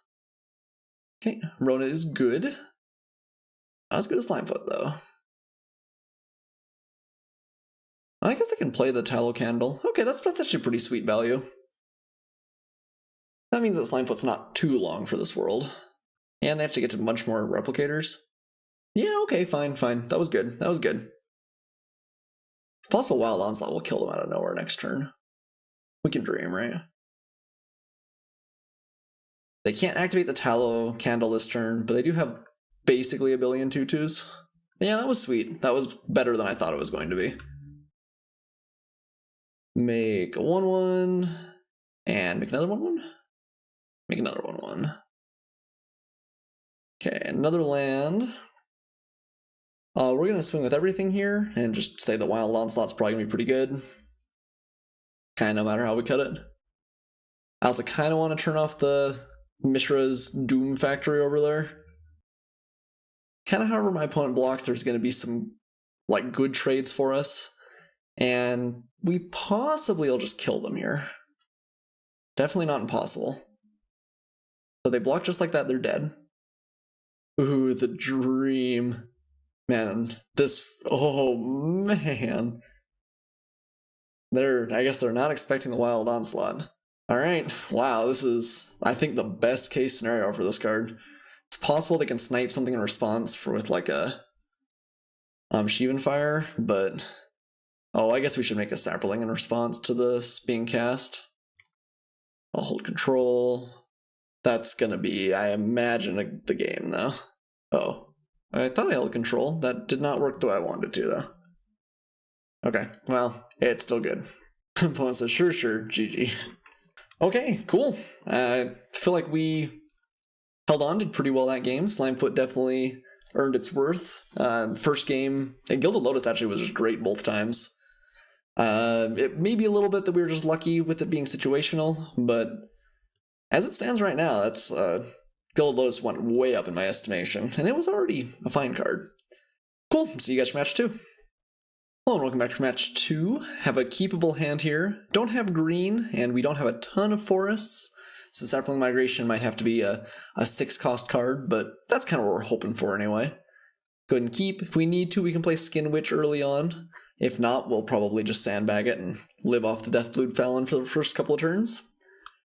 Okay, Rona is good. Not as good as Slimefoot, though. I guess they can play the Tallow Candle. Okay, that's actually pretty sweet value. That means that Slimefoot's not too long for this world. And they actually get to much more replicators. Yeah, okay, fine. That was good. It's possible Wild Onslaught will kill them out of nowhere next turn. We can dream, right? They can't activate the Tallow Candle this turn, but they do have basically a billion 2/2s. Yeah, that was sweet. That was better than I thought it was going to be. Make a 1/1, and make another 1/1? Make another 1/1. Okay, another land. We're going to swing with everything here, and just say that Wild Onslaught's probably going to be pretty good. Kind of no matter how we cut it. I also kind of want to turn off the Mishra's Doom Factory over there. Kind of however my opponent blocks, there's going to be some like good trades for us. And we possibly will just kill them here. Definitely not impossible. So they block just like that, they're dead. Ooh, the dream. Man, this, oh man. I guess they're not expecting the Wild Onslaught. Alright, wow, this is, I think, the best case scenario for this card. It's possible they can snipe something in response with like a Sheevan Fire, but oh, I guess we should make a Sapperling in response to this being cast. I'll hold control. That's gonna be, I imagine, the game though. Oh, I thought I held control. That did not work the way I wanted it to though. Okay, well, it's still good. Opponent says, sure, GG. Okay, cool. I feel like we held on, did pretty well that game. Slimefoot definitely earned its worth. First game, and Gilded Lotus actually was just great both times. It may be a little bit that we were just lucky with it being situational, but as it stands right now, that's Gilded Lotus went way up in my estimation, and it was already a fine card. Cool, see you guys for match 2. Hello and welcome back for match 2. Have a keepable hand here. Don't have green, and we don't have a ton of forests, so Sapperling Migration might have to be a 6-cost card, but that's kind of what we're hoping for anyway. Go ahead and keep. If we need to, we can play Skin Witch early on. If not, we'll probably just sandbag it and live off the Deathblood Fallon for the first couple of turns.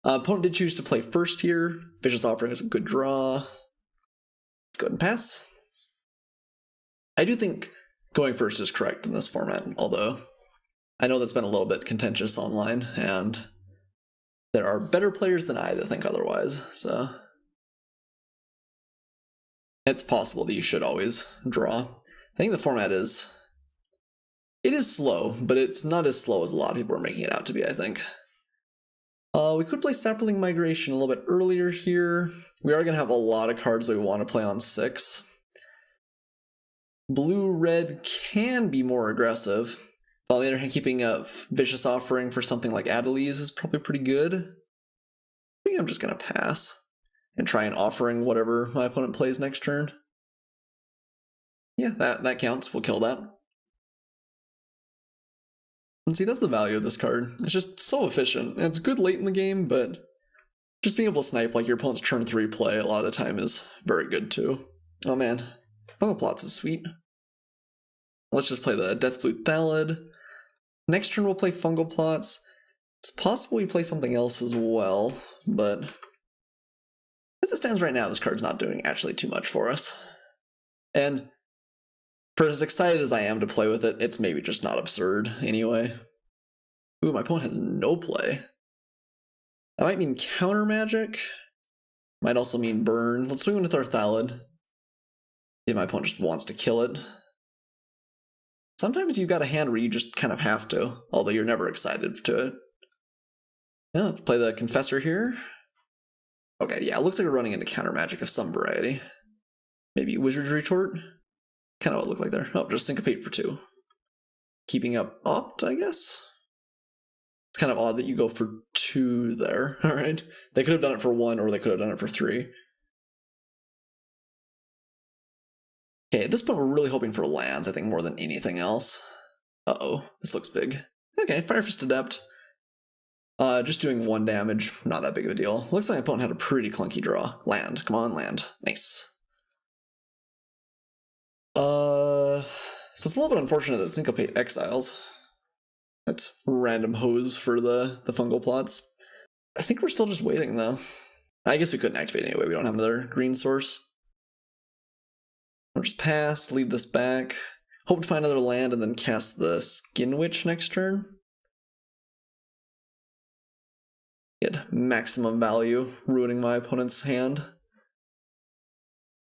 Opponent did choose to play first here. Vicious Offering is a good draw. Let's go ahead and pass. I do think going first is correct in this format, although I know that's been a little bit contentious online, and there are better players than I that think otherwise, so it's possible that you should always draw. I think the format is... It is slow, but it's not as slow as a lot of people are making it out to be, I think. We could play Sapperling Migration a little bit earlier here. We are going to have a lot of cards that we want to play on 6. Blue-red can be more aggressive. While on the other hand, keeping a Vicious Offering for something like Adeliz is probably pretty good. I think I'm just going to pass and try and Offering whatever my opponent plays next turn. Yeah, that counts. We'll kill that. And see, that's the value of this card. It's just so efficient. And it's good late in the game, but just being able to snipe like your opponent's turn 3 play a lot of the time is very good too. Oh man, Fungal Plots is sweet. Let's just play the Deathblood Thallid. Next turn we'll play Fungal Plots. It's possible we play something else as well, but as it stands right now, this card's not doing actually too much for us. And for as excited as I am to play with it, it's maybe just not absurd anyway. Ooh, my opponent has no play. That might mean counter magic. Might also mean burn. Let's swing with our Thallid. If my opponent just wants to kill it. Sometimes you've got a hand where you just kind of have to, although you're never excited to it. Yeah, let's play the Confessor here. Okay, yeah, it looks like we're running into counter magic of some variety. Maybe Wizard's Retort? Kind of what it looked like there. Oh, just Syncopate for 2. Keeping up Opt, I guess? It's kind of odd that you go for 2 there, alright? They could have done it for 1, or they could have done it for 3. Okay, at this point we're really hoping for lands, I think, more than anything else. Uh-oh, this looks big. Okay, Fire Fist Adept. Just doing 1 damage, not that big of a deal. Looks like my opponent had a pretty clunky draw. Land, come on, land. Nice. So it's a little bit unfortunate that Syncopate exiles. That's random hose for the Fungal Plots. I think we're still just waiting, though. I guess we couldn't activate anyway, we don't have another green source. We'll just pass, leave this back, hope to find another land, and then cast the Skin Witch next turn. Get maximum value, ruining my opponent's hand.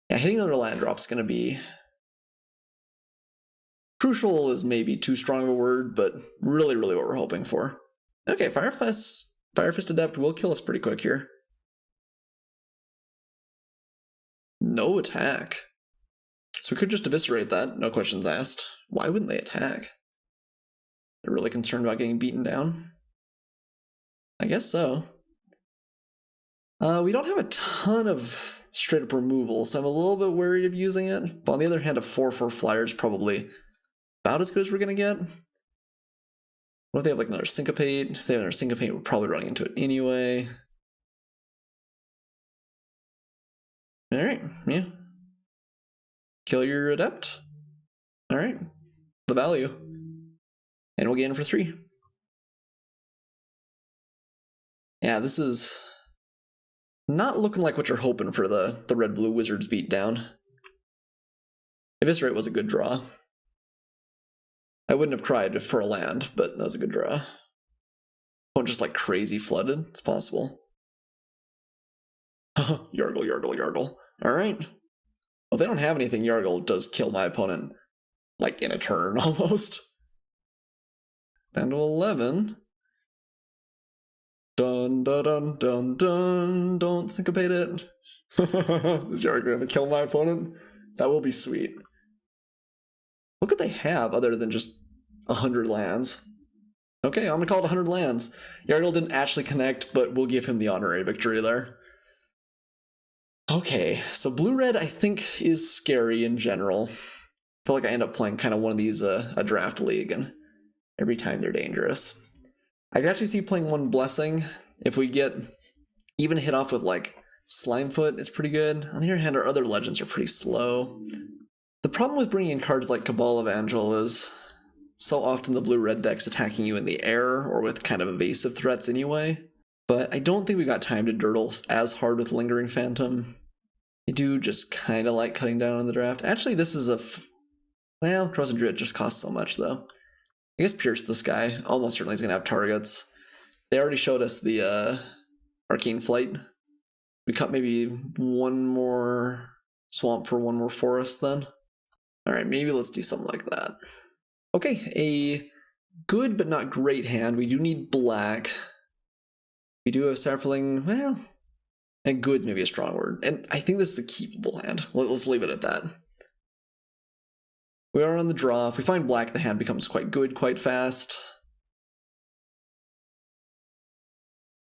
Yeah, hitting another land drop's gonna be... Crucial is maybe too strong of a word, but really what we're hoping for. Okay, Fire Fist Adept will kill us pretty quick here. No attack. So we could just eviscerate that, no questions asked. Why wouldn't they attack? They're really concerned about getting beaten down? I guess so. We don't have a ton of straight up removal, so I'm a little bit worried of using it. But on the other hand, a 4/4 flyer is probably about as good as we're going to get. What if they have like another Syncopate? If they have another Syncopate, we're probably running into it anyway. Alright, yeah. Kill your Adept. Alright. The value. And we'll gain it for 3. Yeah, this is not looking like what you're hoping for the red-blue Wizards beatdown. Eviscerate was a good draw. I wouldn't have cried for a land, but that was a good draw. Don't just like crazy flooded. It's possible. Yargle, Yargle, Yargle. Alright. Well, if they don't have anything, Yargle does kill my opponent, like in a turn almost. Down to 11. Dun dun dun dun dun. Don't syncopate it. Is Yargle gonna kill my opponent? That will be sweet. What could they have other than just 100 lands? Okay, I'm gonna call it 100 lands. Yargle didn't actually connect, but we'll give him the honorary victory there. Okay, so blue-red I think is scary in general. I feel like I end up playing kind of one of these a draft league, and every time they're dangerous. I can actually see playing one Blessing. If we get even hit off with like Slimefoot, it's pretty good. On the other hand, our other legends are pretty slow. The problem with bringing in cards like Cabal Evangel is so often the blue-red deck's attacking you in the air or with kind of evasive threats anyway. But I don't think we got time to dirtle as hard with Lingering Phantom. I do just kind of like cutting down on the draft. Actually, this is well, Cross and Druid just costs so much, though. I guess Pierce the Sky almost certainly is going to have targets. They already showed us the Arcane Flight. We cut maybe one more Swamp for one more Forest, then. Alright, maybe let's do something like that. Okay, a good but not great hand. We do need black. We do have Sapling, well, and good's maybe a strong word. And I think this is a keepable hand. Let's leave it at that. We are on the draw. If we find black, the hand becomes quite good quite fast.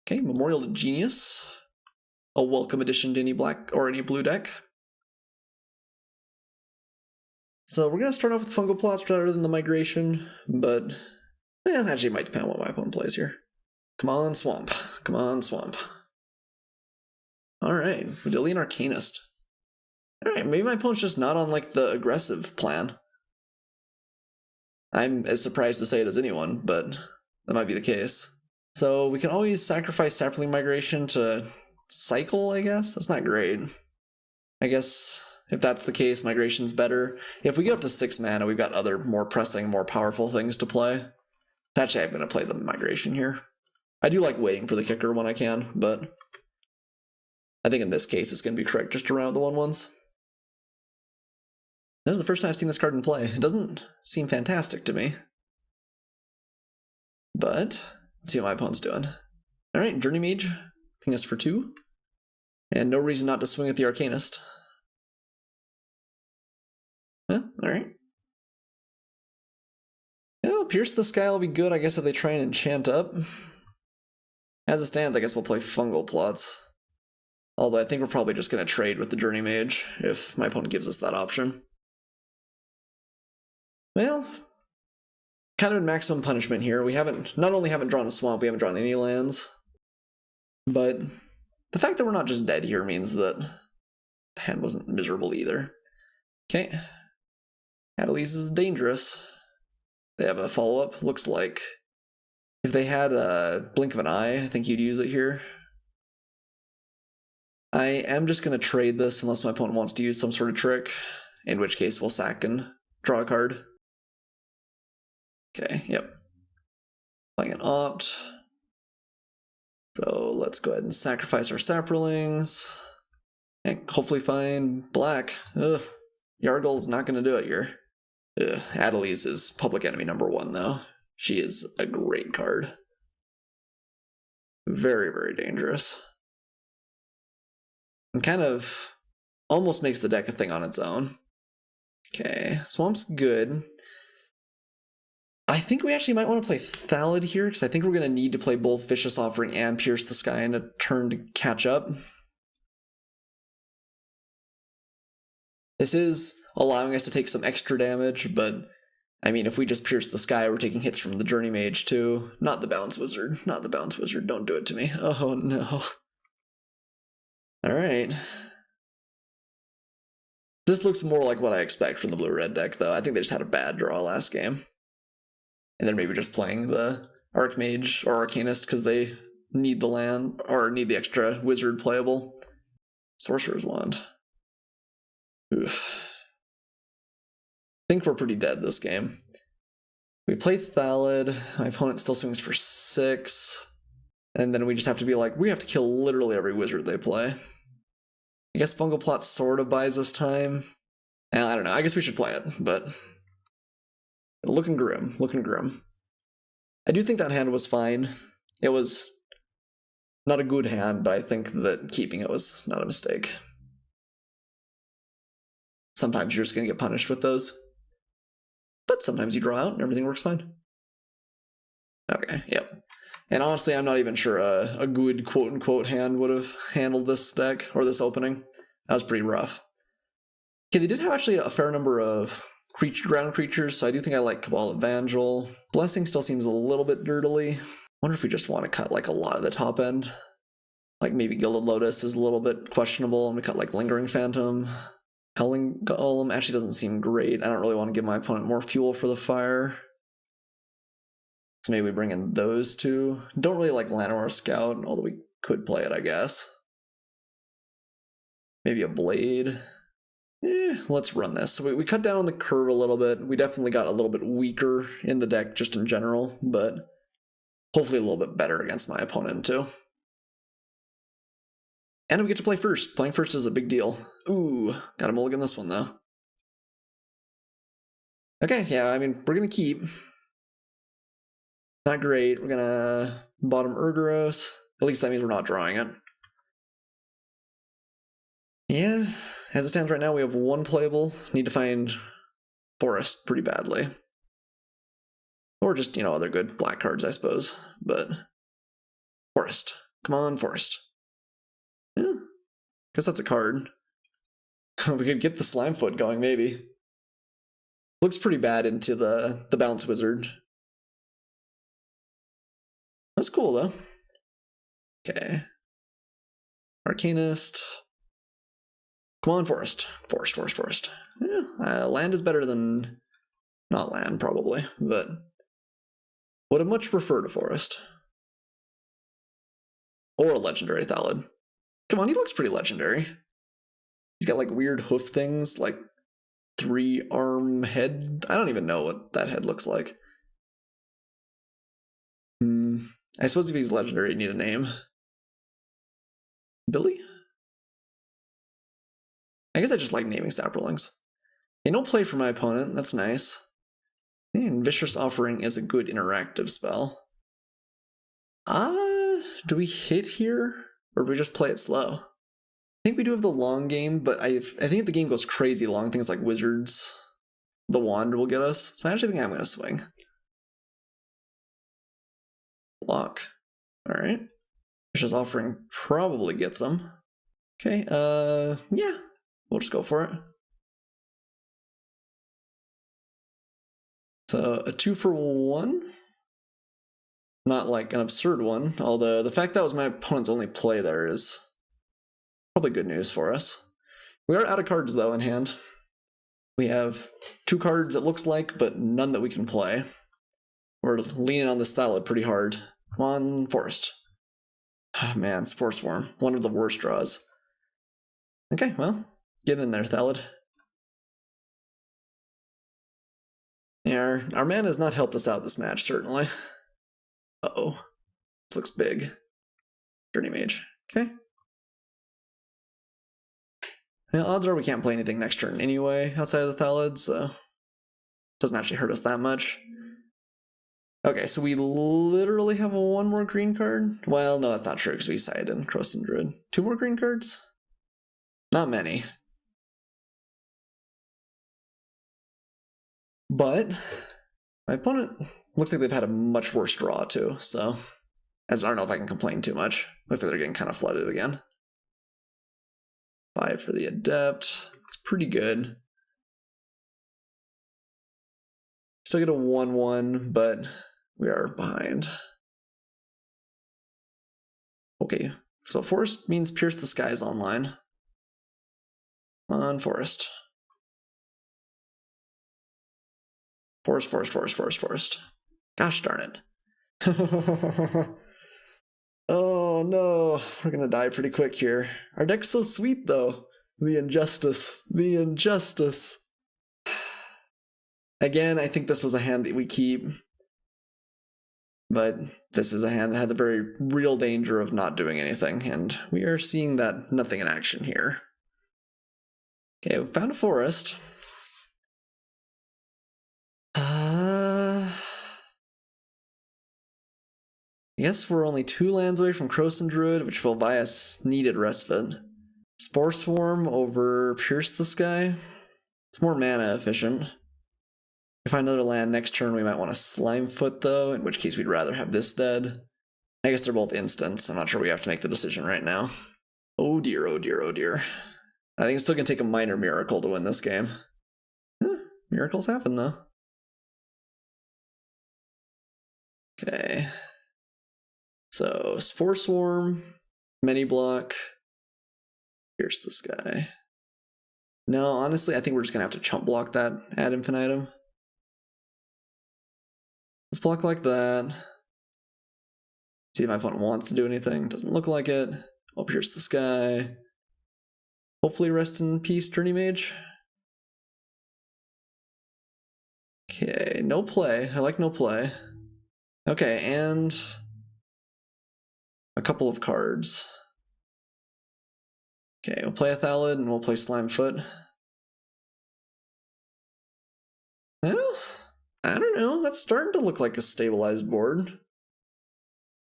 Okay, Memorial to Genius. A welcome addition to any black or any blue deck. So we're going to start off with Fungal Plots rather than the Migration, but actually it might depend on what my opponent plays here. Come on, Swamp. Come on, Swamp. Alright, Vidilian Arcanist. Alright, maybe my opponent's just not on like the aggressive plan. I'm as surprised to say it as anyone, but that might be the case. So we can always sacrifice Sapling Migration to cycle, I guess? That's not great. I guess if that's the case, Migration's better. If we get up to 6 mana, we've got other more pressing, more powerful things to play. Actually, I'm going to play the Migration here. I do like waiting for the kicker when I can, but I think in this case it's going to be correct just to round the 1/1s. This is the first time I've seen this card in play. It doesn't seem fantastic to me. But let's see what my opponent's doing. Alright, Journey Mage, ping us for 2. And no reason not to swing at the Arcanist. Alright. Oh, Pierce the Sky will be good, I guess, if they try and enchant up. As it stands, I guess we'll play Fungal Plots. Although I think we're probably just going to trade with the Journey Mage if my opponent gives us that option. Well, kind of in maximum punishment here. We not only haven't drawn a swamp, we haven't drawn any lands. But the fact that we're not just dead here means that the hand wasn't miserable either. Okay. Adeliz is dangerous. They have a follow-up. Looks like if they had a Blink of an Eye, I think you'd use it here. I am just going to trade this unless my opponent wants to use some sort of trick, in which case we'll sack and draw a card. Okay, yep. Playing an Opt. So let's go ahead and sacrifice our Saprolings. And hopefully find black. Ugh. Yargle's not going to do it here. Ugh. Adeliz is public enemy number 1, though. She is a great card. Very, very dangerous. And kind of almost makes the deck a thing on its own. Okay, Swamp's good. I think we actually might want to play Thallid here, because I think we're going to need to play both Vicious Offering and Pierce the Sky in a turn to catch up. This is allowing us to take some extra damage, but I mean, if we just pierce the sky, we're taking hits from the Journey Mage too. Not the Bounce Wizard. Not the Bounce Wizard. Don't do it to me. Oh no. Alright. This looks more like what I expect from the blue-red deck, though. I think they just had a bad draw last game. And then maybe just playing the Archmage or Arcanist because they need the land, or need the extra wizard playable. Sorcerer's Wand. Oof. I think we're pretty dead this game. We play Thallid, my opponent still swings for 6, and then we just have to be like, we have to kill literally every wizard they play. I guess Fungal Plot sort of buys us time. I don't know, I guess we should play it, but looking grim, looking grim. I do think that hand was fine. It was not a good hand, but I think that keeping it was not a mistake. Sometimes you're just going to get punished with those. But sometimes you draw out and everything works fine. Okay, yep. And honestly, I'm not even sure a good quote-unquote hand would have handled this deck, or this opening. That was pretty rough. Okay, they did have actually a fair number of ground creatures, so I do think I like Cabal Evangel. Blessing still seems a little bit dirtily. Wonder if we just want to cut like a lot of the top end. Like maybe Gilded Lotus is a little bit questionable, and we cut like Lingering Phantom. Helling Golem actually doesn't seem great. I don't really want to give my opponent more fuel for the fire. So maybe we bring in those two. Don't really like Llanowar Scout, although we could play it, I guess. Maybe a Blade. Let's run this. So we cut down on the curve a little bit. We definitely got a little bit weaker in the deck just in general, but hopefully a little bit better against my opponent too. And we get to play first. Playing first is a big deal. Ooh, got a mulligan this one though. Okay, yeah, I mean, we're gonna keep. Not great. We're gonna bottom Urgoros. At least that means we're not drawing it. Yeah, as it stands right now, we have one playable. Need to find Forest pretty badly. Or just, you know, other good black cards, I suppose. But Forest. Come on, Forest. Yeah, guess that's a card. We could get the Slimefoot going, maybe. Looks pretty bad into the Bounce Wizard. That's cool, though. Okay. Arcanist. Come on, Forest. Forest. Yeah, land is better than... Not land, probably, but... Would have much preferred a Forest. Or a Legendary Thallid. Come on, he looks pretty legendary. He's got, like, weird hoof things, like 3-arm head. I don't even know what that head looks like. I suppose if he's legendary, he'd need a name. Billy? I guess I just like naming Saprolings. Okay, no play for my opponent. That's nice. And Vicious Offering is a good interactive spell. Do we hit here? Or do we just play it slow? I think we do have the long game, but I think if the game goes crazy long, things like Wizards, the Wand will get us. So I actually think I'm going to swing. Block. Alright. Vicious Offering probably gets them. Okay, yeah. We'll just go for it. So, a 2-for-1? Not like an absurd one, although the fact that was my opponent's only play there is probably good news for us. We are out of cards, though, in hand. We have 2 cards, it looks like, but none that we can play. We're leaning on this Thallid pretty hard. Come on, Forest. Oh, man, Spore Swarm. One of the worst draws. Okay, well, get in there, Thallid. Yeah, our mana has not helped us out this match, certainly. Uh-oh. This looks big. Journey Mage. Okay. Well, odds are we can't play anything next turn anyway, outside of the Thallid, so... Doesn't actually hurt us that much. Okay, so we literally have one more green card? Well, no, that's not true, because we sided in Crowston Druid. 2 more green cards? Not many. But my opponent looks like they've had a much worse draw too, so I don't know if I can complain too much. Looks like they're getting kind of flooded again. 5 for the Adept. It's pretty good. Still get a 1/1, but we are behind. Okay, so Forest means Pierce the Sky is online. Come on, Forest. Forest. Gosh darn it. Oh no, we're gonna die pretty quick here. Our deck's so sweet though. The injustice. Again, I think this was a hand that we keep. But this is a hand that had the very real danger of not doing anything, and we are seeing that nothing in action here. Okay, we found a forest. I guess we're only 2 lands away from Krosan Druid, which will buy us needed respite. Spore Swarm over Pierce the Sky. It's more mana efficient. If we find another land next turn, we might want to Slimefoot though, in which case we'd rather have this dead. I guess they're both instants. I'm not sure we have to make the decision right now. Oh dear. I think it's still going to take a minor miracle to win this game. Miracles happen though. Okay. So, Spore Swarm, Many Block, Pierce the Sky. No, honestly, I think we're just going to have to chump block that ad infinitum. Let's block like that. See if my opponent wants to do anything. Doesn't look like it. I'll Pierce the Sky. Hopefully rest in peace, Journey Mage. Okay, no play. I like no play. Okay, and a couple of cards. Okay, we'll play a Thallid and we'll play Slimefoot. Well, I don't know. That's starting to look like a stabilized board.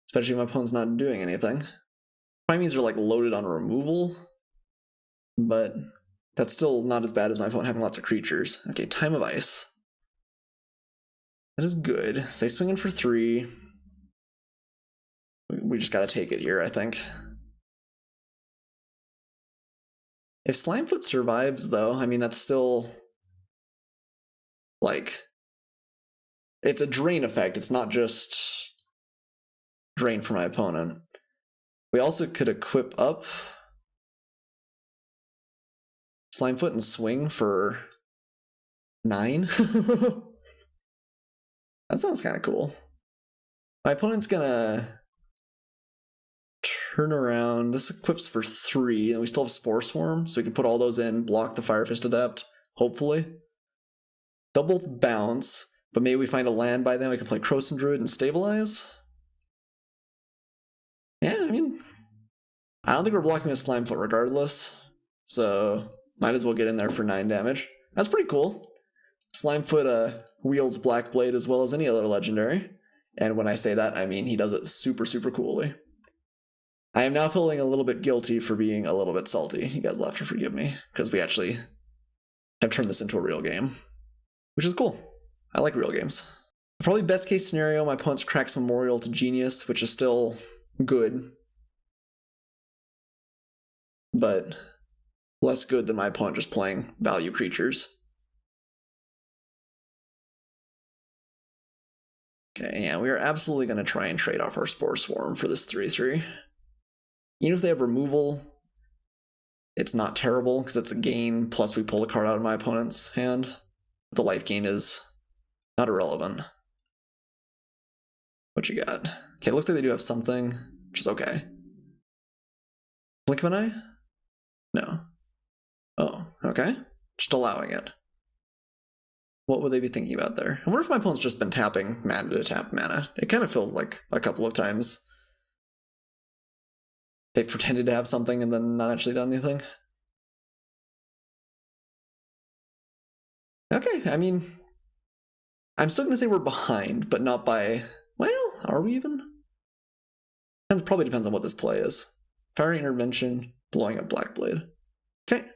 Especially if my opponent's not doing anything. Probably means they're like loaded on removal. But that's still not as bad as my opponent having lots of creatures. Okay, Time of Ice. That is good. Stay swinging for 3. We just gotta take it here, I think. If Slimefoot survives, though, I mean, that's still, like, it's a drain effect. It's not just drain for my opponent. We also could equip up Slimefoot and swing for 9. That sounds kind of cool. My opponent's gonna turn around. This equips for 3, and we still have Spore Swarm, so we can put all those in, block the Fire Fist Adept, hopefully. Double bounce, but maybe we find a land by then. We can play Krosan Druid and stabilize. Yeah, I mean, I don't think we're blocking with Slimefoot regardless, so might as well get in there for 9 damage. That's pretty cool. Slimefoot wields Black Blade as well as any other legendary, and when I say that, I mean he does it super, super coolly. I am now feeling a little bit guilty for being a little bit salty. You guys will have to forgive me, because we actually have turned this into a real game, which is cool. I like real games. Probably best case scenario, my opponent's cracks Memorial to Genius, which is still good, but less good than my opponent just playing value creatures. Okay, yeah, we are absolutely going to try and trade off our Spore Swarm for this 3/3. Even if they have removal, it's not terrible, because it's a gain, plus we pull a card out of my opponent's hand. The life gain is not irrelevant. What you got? Okay, it looks like they do have something, which is okay. Blink of an eye? No. Oh, okay. Just allowing it. What would they be thinking about there? I wonder if my opponent's just been tapping mana to tap mana. It kind of feels like a couple of times they've pretended to have something and then not actually done anything. Okay, I mean, I'm still going to say we're behind, but not by, well, are we even? Probably depends on what this play is. Fire Intervention, blowing up Blackblade. Okay.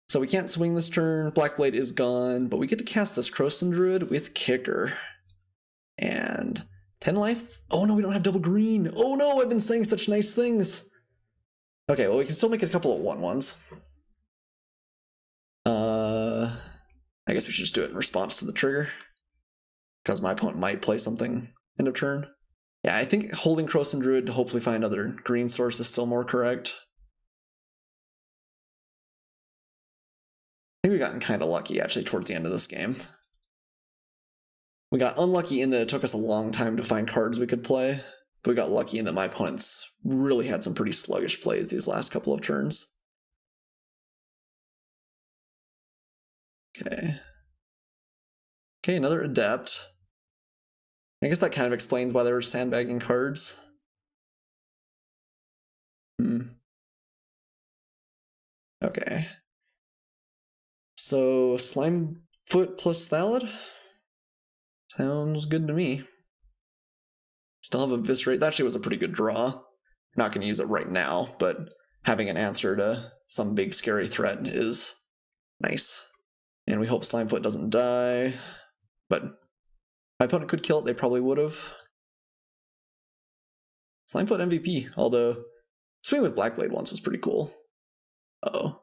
So we can't swing this turn, Blackblade is gone, but we get to cast this Krosan Druid with Kicker. And 10 life? Oh no, we don't have double green. Oh no, I've been saying such nice things. Okay, well we can still make it a couple of 1/1s. I guess we should just do it in response to the trigger, because my opponent might play something end of turn. Yeah, I think holding Krosan Druid to hopefully find another green source is still more correct. I think we've gotten kind of lucky, actually, towards the end of this game. We got unlucky in that it took us a long time to find cards we could play, but we got lucky in that my opponents really had some pretty sluggish plays these last couple of turns. Okay. Okay, another Adept. I guess that kind of explains why they were sandbagging cards. Okay. So, Slimefoot plus Thallid? Sounds good to me. Still have Eviscerate. That actually was a pretty good draw. Not going to use it right now, but having an answer to some big scary threat is nice. And we hope Slimefoot doesn't die, but my opponent could kill it, they probably would have. Slimefoot MVP, although swing with Blackblade once was pretty cool. Uh-oh.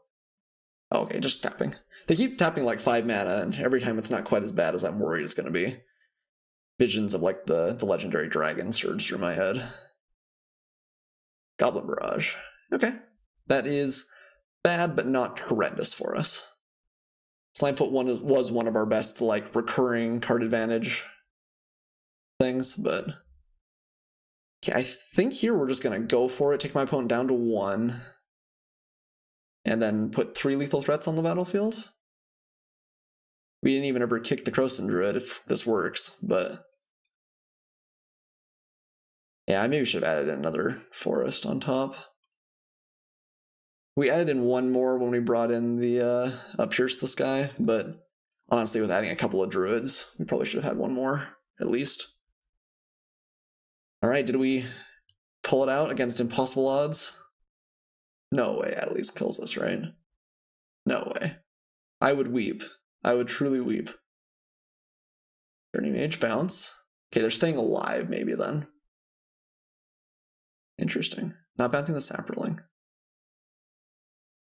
Oh, okay, just tapping. They keep tapping like 5 mana, and every time it's not quite as bad as I'm worried it's going to be. Visions of like the legendary dragon surge through my head. Goblin Barrage. Okay. That is bad, but not horrendous for us. Slimefoot was one of our best, like, recurring card advantage things, but okay, I think here we're just going to go for it, take my opponent down to 1, and then put 3 lethal threats on the battlefield. We didn't even ever kick the Krosan Druid if this works, but yeah, I maybe should have added another forest on top. We added in one more when we brought in the Pierce the Sky, but honestly, with adding a couple of druids, we probably should have had one more, at least. Alright, did we pull it out against impossible odds? No way, at least kills us, right? No way. I would weep. I would truly weep. Journey Mage bounce. Okay, they're staying alive, maybe then. Interesting. Not bouncing the Saproling.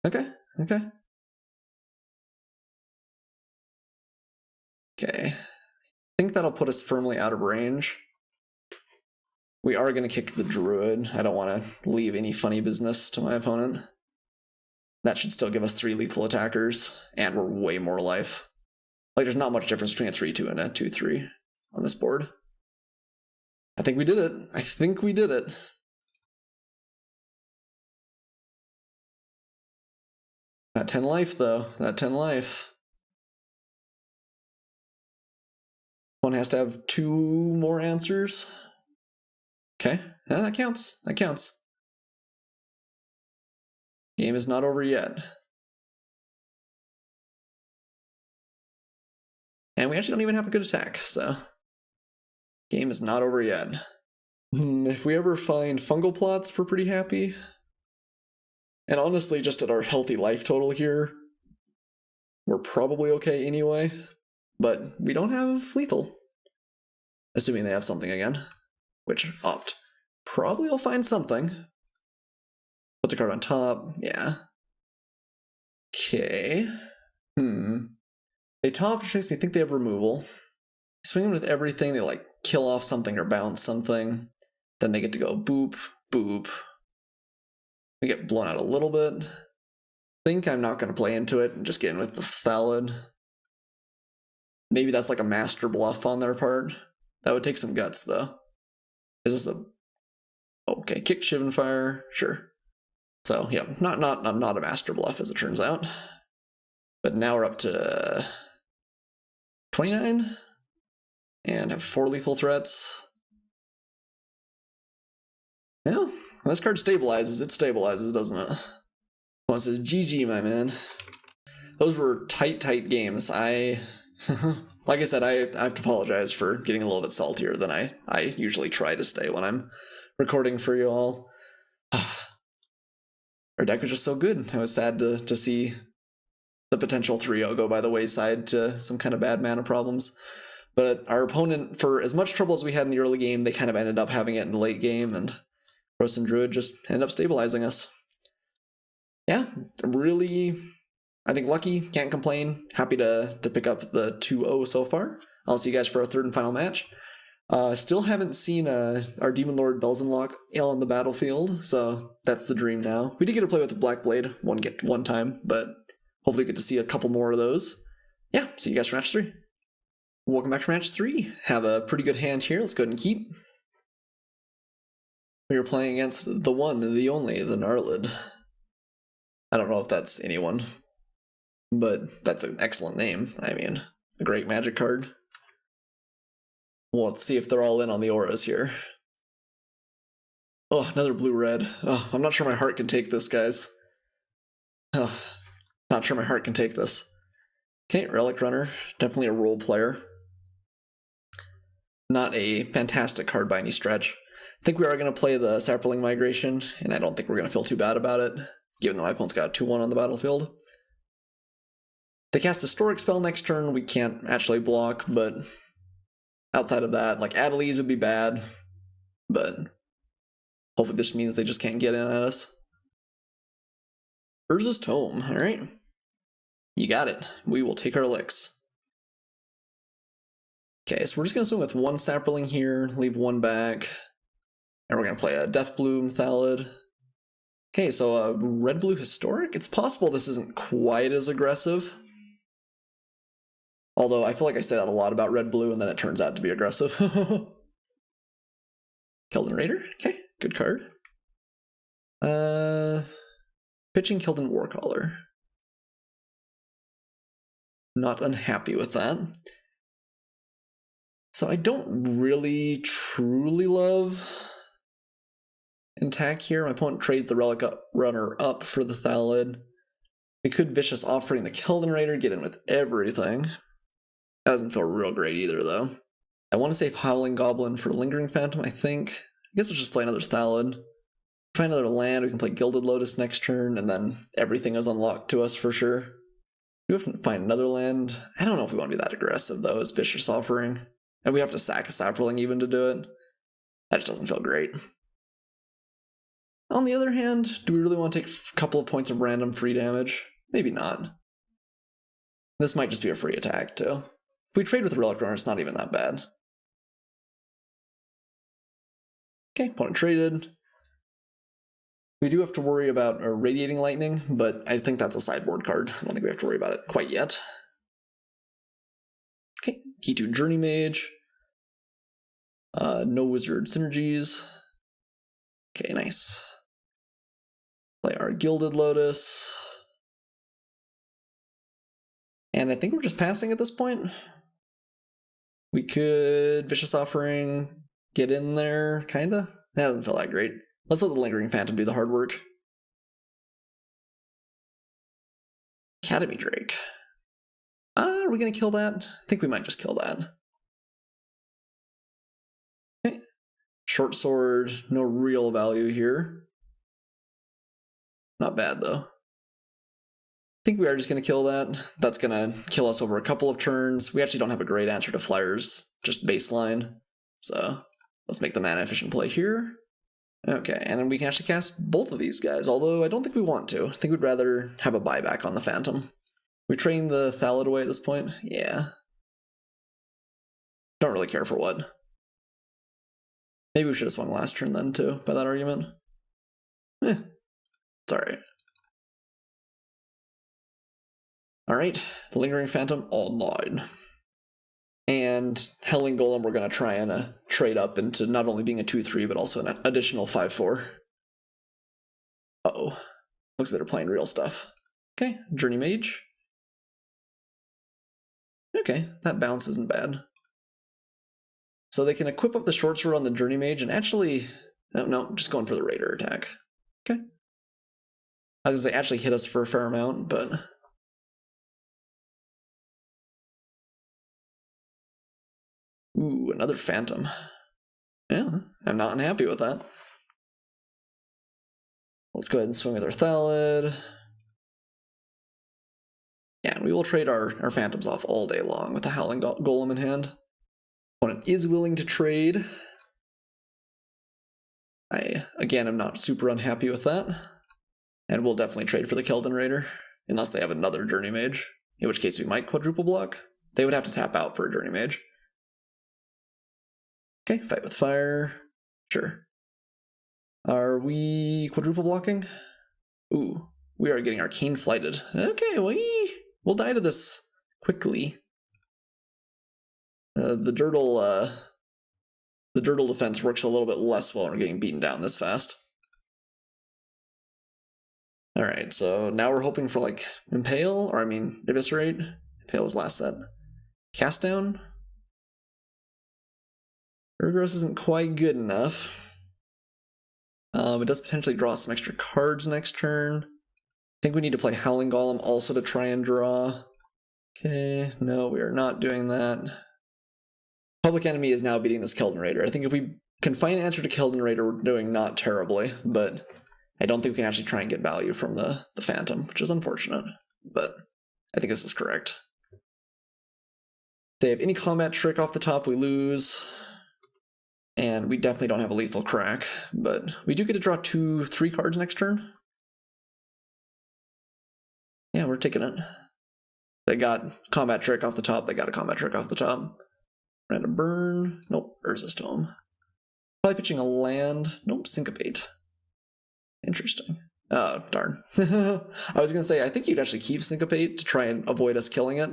Okay, okay. Okay. I think that'll put us firmly out of range. We are going to kick the Druid. I don't want to leave any funny business to my opponent. That should still give us 3 lethal attackers, and we're way more life. Like, there's not much difference between a 3-2 and a 2-3 on this board. I think we did it. I think we did it. That 10 life, though. That 10 life. One has to have 2 more answers. Okay, yeah, that counts. That counts. Game is not over yet. And we actually don't even have a good attack, so game is not over yet. If we ever find fungal plots, we're pretty happy. And honestly, just at our healthy life total here, we're probably okay anyway. But we don't have lethal. Assuming they have something again. Which, opt. Probably will find something. What's a card on top? Yeah. Okay. They top, which makes me think they have removal. Swinging with everything, they like kill off something or bounce something. Then they get to go boop, boop. We get blown out a little bit. Think I'm not going to play into it and just get in with the Thallid. Maybe that's like a master bluff on their part. That would take some guts, though. Is this a... Okay, kick Shivan Fire, sure. So, yeah, not a master bluff, as it turns out. But now we're up to 29, and have 4 lethal threats. Yeah, when this card stabilizes, it stabilizes, doesn't it? One says, GG, my man. Those were tight games. Like I said, I have to apologize for getting a little bit saltier than I usually try to stay when I'm recording for you all. Our deck was just so good. I was sad to see the potential 3-0 go by the wayside to some kind of bad mana problems. But our opponent, for as much trouble as we had in the early game, they kind of ended up having it in the late game, and Krosan Druid just ended up stabilizing us. Yeah, really I think lucky, can't complain. Happy to pick up the 2-0 so far. I'll see you guys for our third and final match. Still haven't seen our Demon Lord Belzenlock on the battlefield, so that's the dream now. We did get to play with the Black Blade one time, but hopefully get to see a couple more of those. Yeah, see you guys for match 3. Welcome back for match 3. Have a pretty good hand here. Let's go ahead and keep. We are playing against the one, the only, the Gnarlid. I don't know if that's anyone, but that's an excellent name. I mean, a great magic card. Well, let's see if they're all in on the auras here. Oh, another blue-red. Oh, I'm not sure my heart can take this, guys. Oh, not sure my heart can take this. Okay, Relic Runner. Definitely a role player. Not a fantastic card by any stretch. I think we are going to play the Saproling Migration, and I don't think we're going to feel too bad about it, given that my opponent's got a 2-1 on the battlefield. They cast Historic Spell next turn, we can't actually block, but outside of that, like Adeliz would be bad, but hopefully this means they just can't get in at us. Urza's Tome, alright. You got it. We will take our licks. Okay, so we're just going to swing with one Saproling here, leave one back, and we're going to play a Deathbloom Thallid. Okay, so a red-blue Historic? It's possible this isn't quite as aggressive. Although I feel like I say that a lot about red-blue, and then it turns out to be aggressive. Keldon Raider? Okay, good card. Pitching Keldon Warcaller. Not unhappy with that. So I don't really, truly love attack here. My opponent trades the Relic Runner up for the Thallid. We could Vicious Offering the Keldon Raider, get in with everything. That doesn't feel real great either, though. I want to save Howling Goblin for Lingering Phantom, I think. I guess let's just play another Thallid. Find another land, we can play Gilded Lotus next turn, and then everything is unlocked to us for sure. We have to find another land. I don't know if we want to be that aggressive, though, as Vicious Offering. And we have to sack a Saproling even to do it. That just doesn't feel great. On the other hand, do we really want to take a couple of points of random free damage? Maybe not. This might just be a free attack, too. If we trade with the Relic Runner, it's not even that bad. Okay, opponent traded. We do have to worry about Radiating Lightning, but I think that's a sideboard card. I don't think we have to worry about it quite yet. Okay, key to Journey Mage. No Wizard Synergies. Okay, nice. Play our Gilded Lotus. And I think we're just passing at this point. We could Vicious Offering, get in there, kinda. That doesn't feel that great. Let's let the Lingering Phantom do the hard work. Academy Drake. Are we gonna kill that? I think we might just kill that. Okay. Short Sword, no real value here. Not bad though. I think we are just going to kill that. That's going to kill us over a couple of turns. We actually don't have a great answer to Flyers, just baseline. So let's make the mana efficient play here. Okay, and then we can actually cast both of these guys, although I don't think we want to. I think we'd rather have a buyback on the Phantom. We train the Thallid away at this point? Yeah. Don't really care for what. Maybe we should have swung last turn then, too, by that argument. It's alright. Alright, the Lingering Phantom online. And Howling Golem we're going to try and trade up into not only being a 2-3, but also an additional 5-4. Uh-oh. Looks like they're playing real stuff. Okay, Journey Mage. Okay, that bounce isn't bad. So they can equip up the short sword on the Journey Mage and actually... No, just going for the Raider attack. Okay. I was going to say actually hit us for a fair amount, but... Ooh, another Phantom. Yeah, I'm not unhappy with that. Let's go ahead and swing with our Thallid. Yeah, and we will trade our Phantoms off all day long with the Howling Golem in hand. Opponent is willing to trade. I, again, am not super unhappy with that. And we'll definitely trade for the Keldon Raider. unless they have another Journey Mage, in which case we might quadruple block. They would have to tap out for a Journey Mage. Okay, fight with fire. Sure. Are we quadruple blocking? Ooh, we are getting Arcane Flighted. Okay, we'll die to this quickly. The Dirtle defense works a little bit less well when we're getting beaten down this fast. Alright, so now we're hoping for like Impale, or I mean Eviscerate. Impale was last set. Cast Down. Urgros isn't quite good enough. It does potentially draw some extra cards next turn. I think we need to play Howling Golem also to try and draw. Okay, no, we are not doing that. Public Enemy is now beating this Keldon Raider. I think if we can find an answer to Keldon Raider, we're doing not terribly, but I don't think we can actually try and get value from the Phantom, which is unfortunate, but I think this is correct. If they have any combat trick off the top, we lose. And we definitely don't have a lethal crack, but we do get to draw 2-3 cards next turn. Yeah, we're taking it. They got combat trick off the top, they got a combat trick off the top. Random burn. Nope, Urza's Tome. Probably pitching a land. Nope, Syncopate. Interesting. Oh, darn. I was going to say, I think you'd actually keep Syncopate to try and avoid us killing it,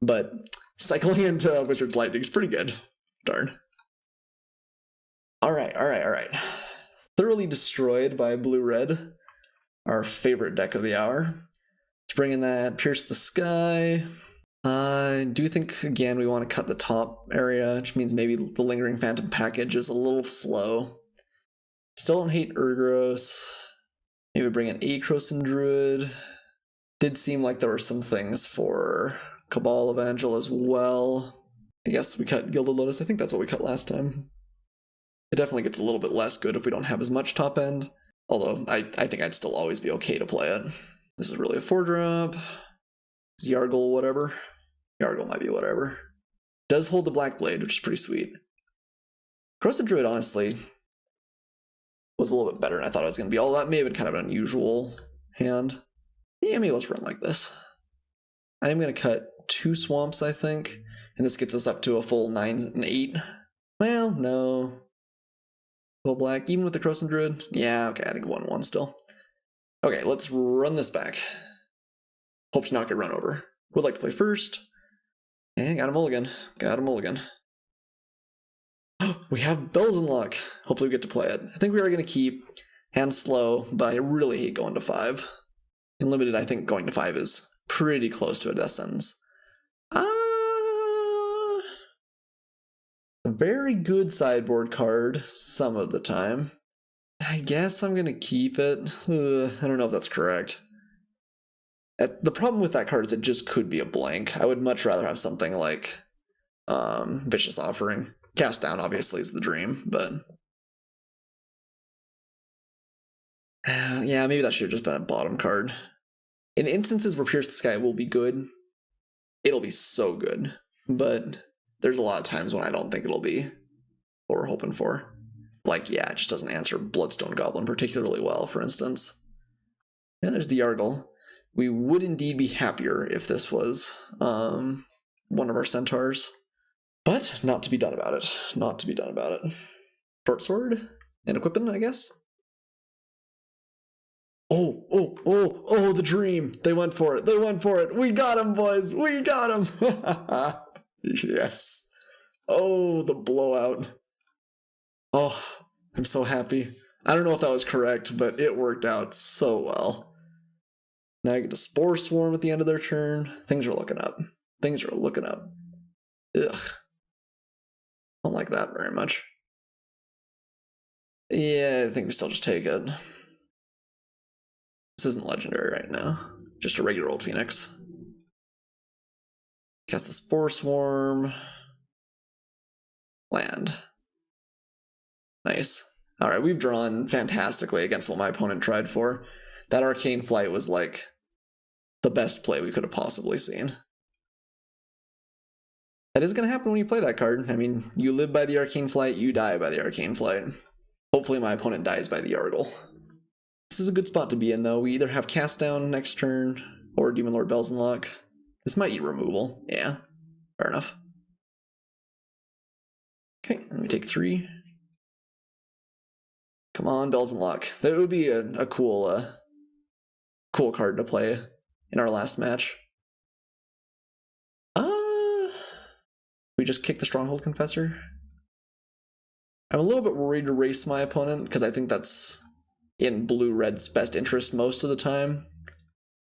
but cycling into Wizard's Lightning is pretty good. Darn. Alright. Thoroughly destroyed by blue-red, our favorite deck of the hour. Let's bring in that Pierce the Sky. I do think, again, we want to cut the top area, which means maybe the Lingering Phantom package is a little slow. Still don't hate Urgros. Maybe bring in Acrosin Druid. Did seem like there were some things for Cabal Evangel as well. I guess we cut Gilded Lotus. I think that's what we cut last time. It definitely gets a little bit less good if we don't have as much top end. Although, I think I'd still always be okay to play it. This is really a 4-drop. Yargle, whatever. Yargle might be whatever. Does hold the Black Blade, which is pretty sweet. Corrosive Druid, honestly, was a little bit better than I thought it was going to be. Although that may have been kind of an unusual hand. Yeah, maybe let's run like this. I am going to cut 2 swamps, I think. And this gets us up to a full 9 and 8. Well, no. Full black, even with the Corrosive Druid? Yeah, okay, I think 1-1 still. Okay, let's run this back. Hope to not get run over. Would like to play first. And got a mulligan. We have Bells in Luck. Hopefully we get to play it. I think we are going to keep hand slow, but I really hate going to 5. In limited, I think going to 5 is pretty close to a death sentence. A very good sideboard card some of the time. I guess I'm going to keep it. I don't know if that's correct. The problem with that card is it just could be a blank. I would much rather have something like Vicious Offering. Cast Down, obviously, is the dream, but... yeah, maybe that should have just been a bottom card. In instances where Pierce the Sky will be good, it'll be so good, but there's a lot of times when I don't think it'll be what we're hoping for. Like, yeah, it just doesn't answer Bloodstone Goblin particularly well, for instance. And there's the Yargle. We would indeed be happier if this was one of our centaurs. But not to be done about it. Not to be done about it. Short sword and equipping, I guess. Oh, the dream. They went for it. We got him, boys. We got him. Yes. Oh, the blowout. Oh, I'm so happy. I don't know if that was correct, but it worked out so well. Now I get to Spore Swarm at the end of their turn. Things are looking up. Ugh. Don't like that very much. Yeah, I think we still just take it. This isn't legendary right now. Just a regular old Phoenix. Cast the Spore Swarm. Land. Nice. Alright, we've drawn fantastically against what my opponent tried for. That Arcane Flight was like the best play we could have possibly seen. That is going to happen when you play that card. I mean, you live by the Arcane Flight, you die by the Arcane Flight. Hopefully my opponent dies by the Yargle. This is a good spot to be in, though. We either have Cast Down next turn, or Demon Lord Bells and Luck. This might eat removal. Yeah, fair enough. Okay, let me take 3. Come on, Bells and Luck. That would be a cool cool card to play in our last match. We just kick the Stronghold Confessor. I'm a little bit worried to race my opponent because I think that's in blue-red's best interest most of the time.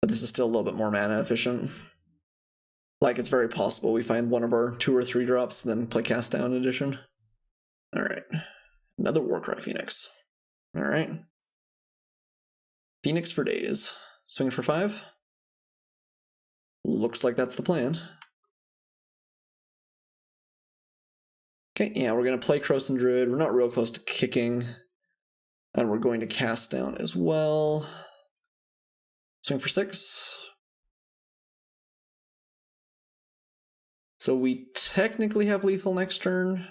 But this is still a little bit more mana efficient. Like, it's very possible we find one of our 2 or 3 drops, then play Cast Down Edition. Alright. Another Warcry Phoenix. Alright. Phoenix for days. Swing for 5. Looks like that's the plan. Okay, yeah, we're going to play Krosan Druid. We're not real close to kicking. And we're going to Cast Down as well. Swing for 6. So we technically have lethal next turn.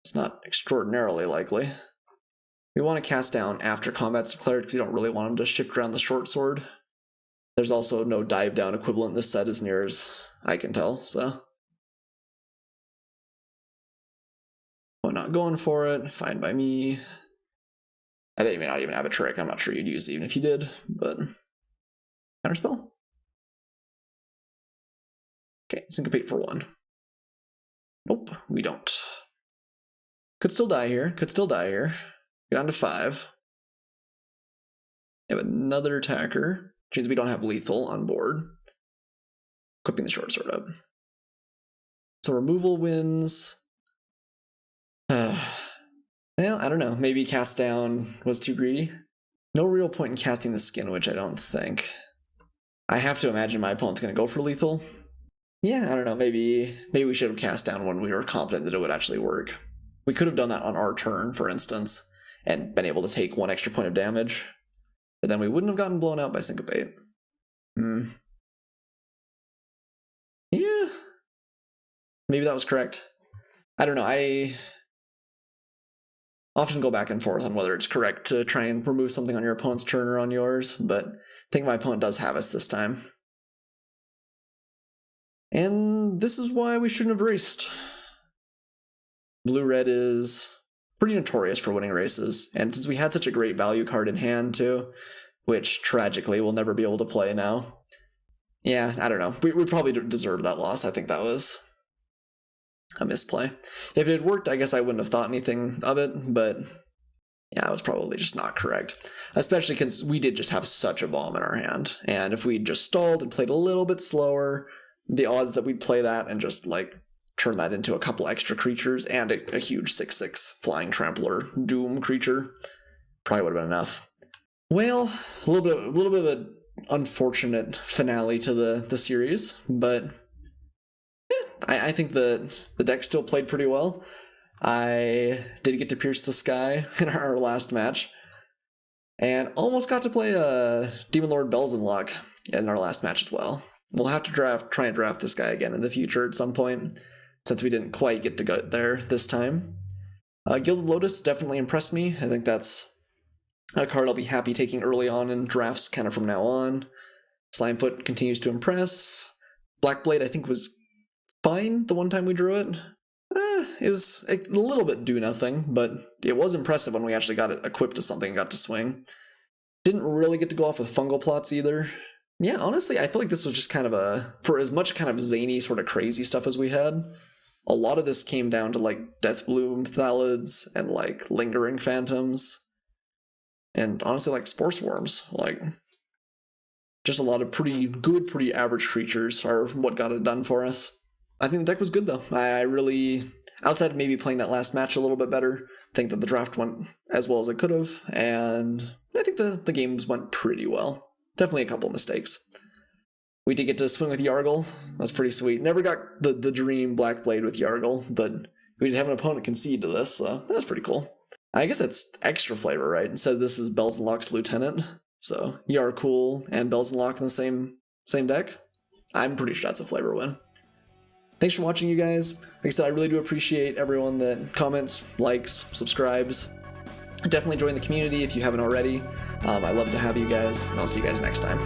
It's not extraordinarily likely. We want to Cast Down after combat's declared because we don't really want him to shift around the short sword. There's also no dive down equivalent in this set as near as I can tell, so. I'm not going for it. Fine by me. I think you may not even have a trick. I'm not sure you'd use it even if you did, but counterspell. Okay, syncopate for 1. Nope, we don't. Could still die here. Could still die here. Get down to 5. We have another attacker, which means we don't have lethal on board. Equipping the short sword up. So removal wins. Well, I don't know. Maybe Cast Down was too greedy. No real point in casting the Skin Witch, I don't think. I have to imagine my opponent's going to go for lethal. Yeah, I don't know. Maybe we should have Cast Down when we were confident that it would actually work. We could have done that on our turn, for instance, and been able to take 1 extra point of damage. But then we wouldn't have gotten blown out by Syncopate. Yeah. Maybe that was correct. I don't know. I often go back and forth on whether it's correct to try and remove something on your opponent's turn or on yours, but I think my opponent does have us this time. And this is why we shouldn't have raced. Blue-red is pretty notorious for winning races, and since we had such a great value card in hand too, which tragically we'll never be able to play now, yeah, I don't know. We probably deserved that loss. I think that was a misplay. If it had worked, I guess I wouldn't have thought anything of it, but yeah, it was probably just not correct. Especially because we did just have such a bomb in our hand, and if we'd just stalled and played a little bit slower, the odds that we'd play that and just, like, turn that into a couple extra creatures and a huge 6/6 flying trampler doom creature probably would have been enough. Well, a little bit of an unfortunate finale to the series, but I think the deck still played pretty well. I did get to pierce the sky in our last match, and almost got to play Demon Lord Bells and Luck in our last match as well. We'll have to try and draft this guy again in the future at some point, since we didn't quite get to go there this time. Gilded Lotus definitely impressed me. I think that's a card I'll be happy taking early on in drafts, kind of from now on. Slimefoot continues to impress. Blackblade, I think, was fine the one time we drew it. Is a little bit do nothing, but it was impressive when we actually got it equipped to something and got to swing. Didn't really get to go off with fungal plots either. Yeah, honestly, I feel like this was just kind of for as much kind of zany, sort of crazy stuff as we had, a lot of this came down to, like, Deathbloom Thalids and, like, Lingering Phantoms. And honestly, like, Spore Swarms. Like, just a lot of pretty good, pretty average creatures are what got it done for us. I think the deck was good, though. I really, outside of maybe playing that last match a little bit better, think that the draft went as well as it could have, and I think the games went pretty well. Definitely a couple of mistakes. We did get to swing with Yargle. That's pretty sweet. Never got the dream Blackblade with Yargle, but we did have an opponent concede to this, so that was pretty cool. I guess that's extra flavor, right? Instead, this is Bells and Luck's Lieutenant, so Yarcool and Bells and Luck in the same deck. I'm pretty sure that's a flavor win. Thanks for watching, you guys. Like I said, I really do appreciate everyone that comments, likes, subscribes. Definitely join the community if you haven't already. I love to have you guys, and I'll see you guys next time.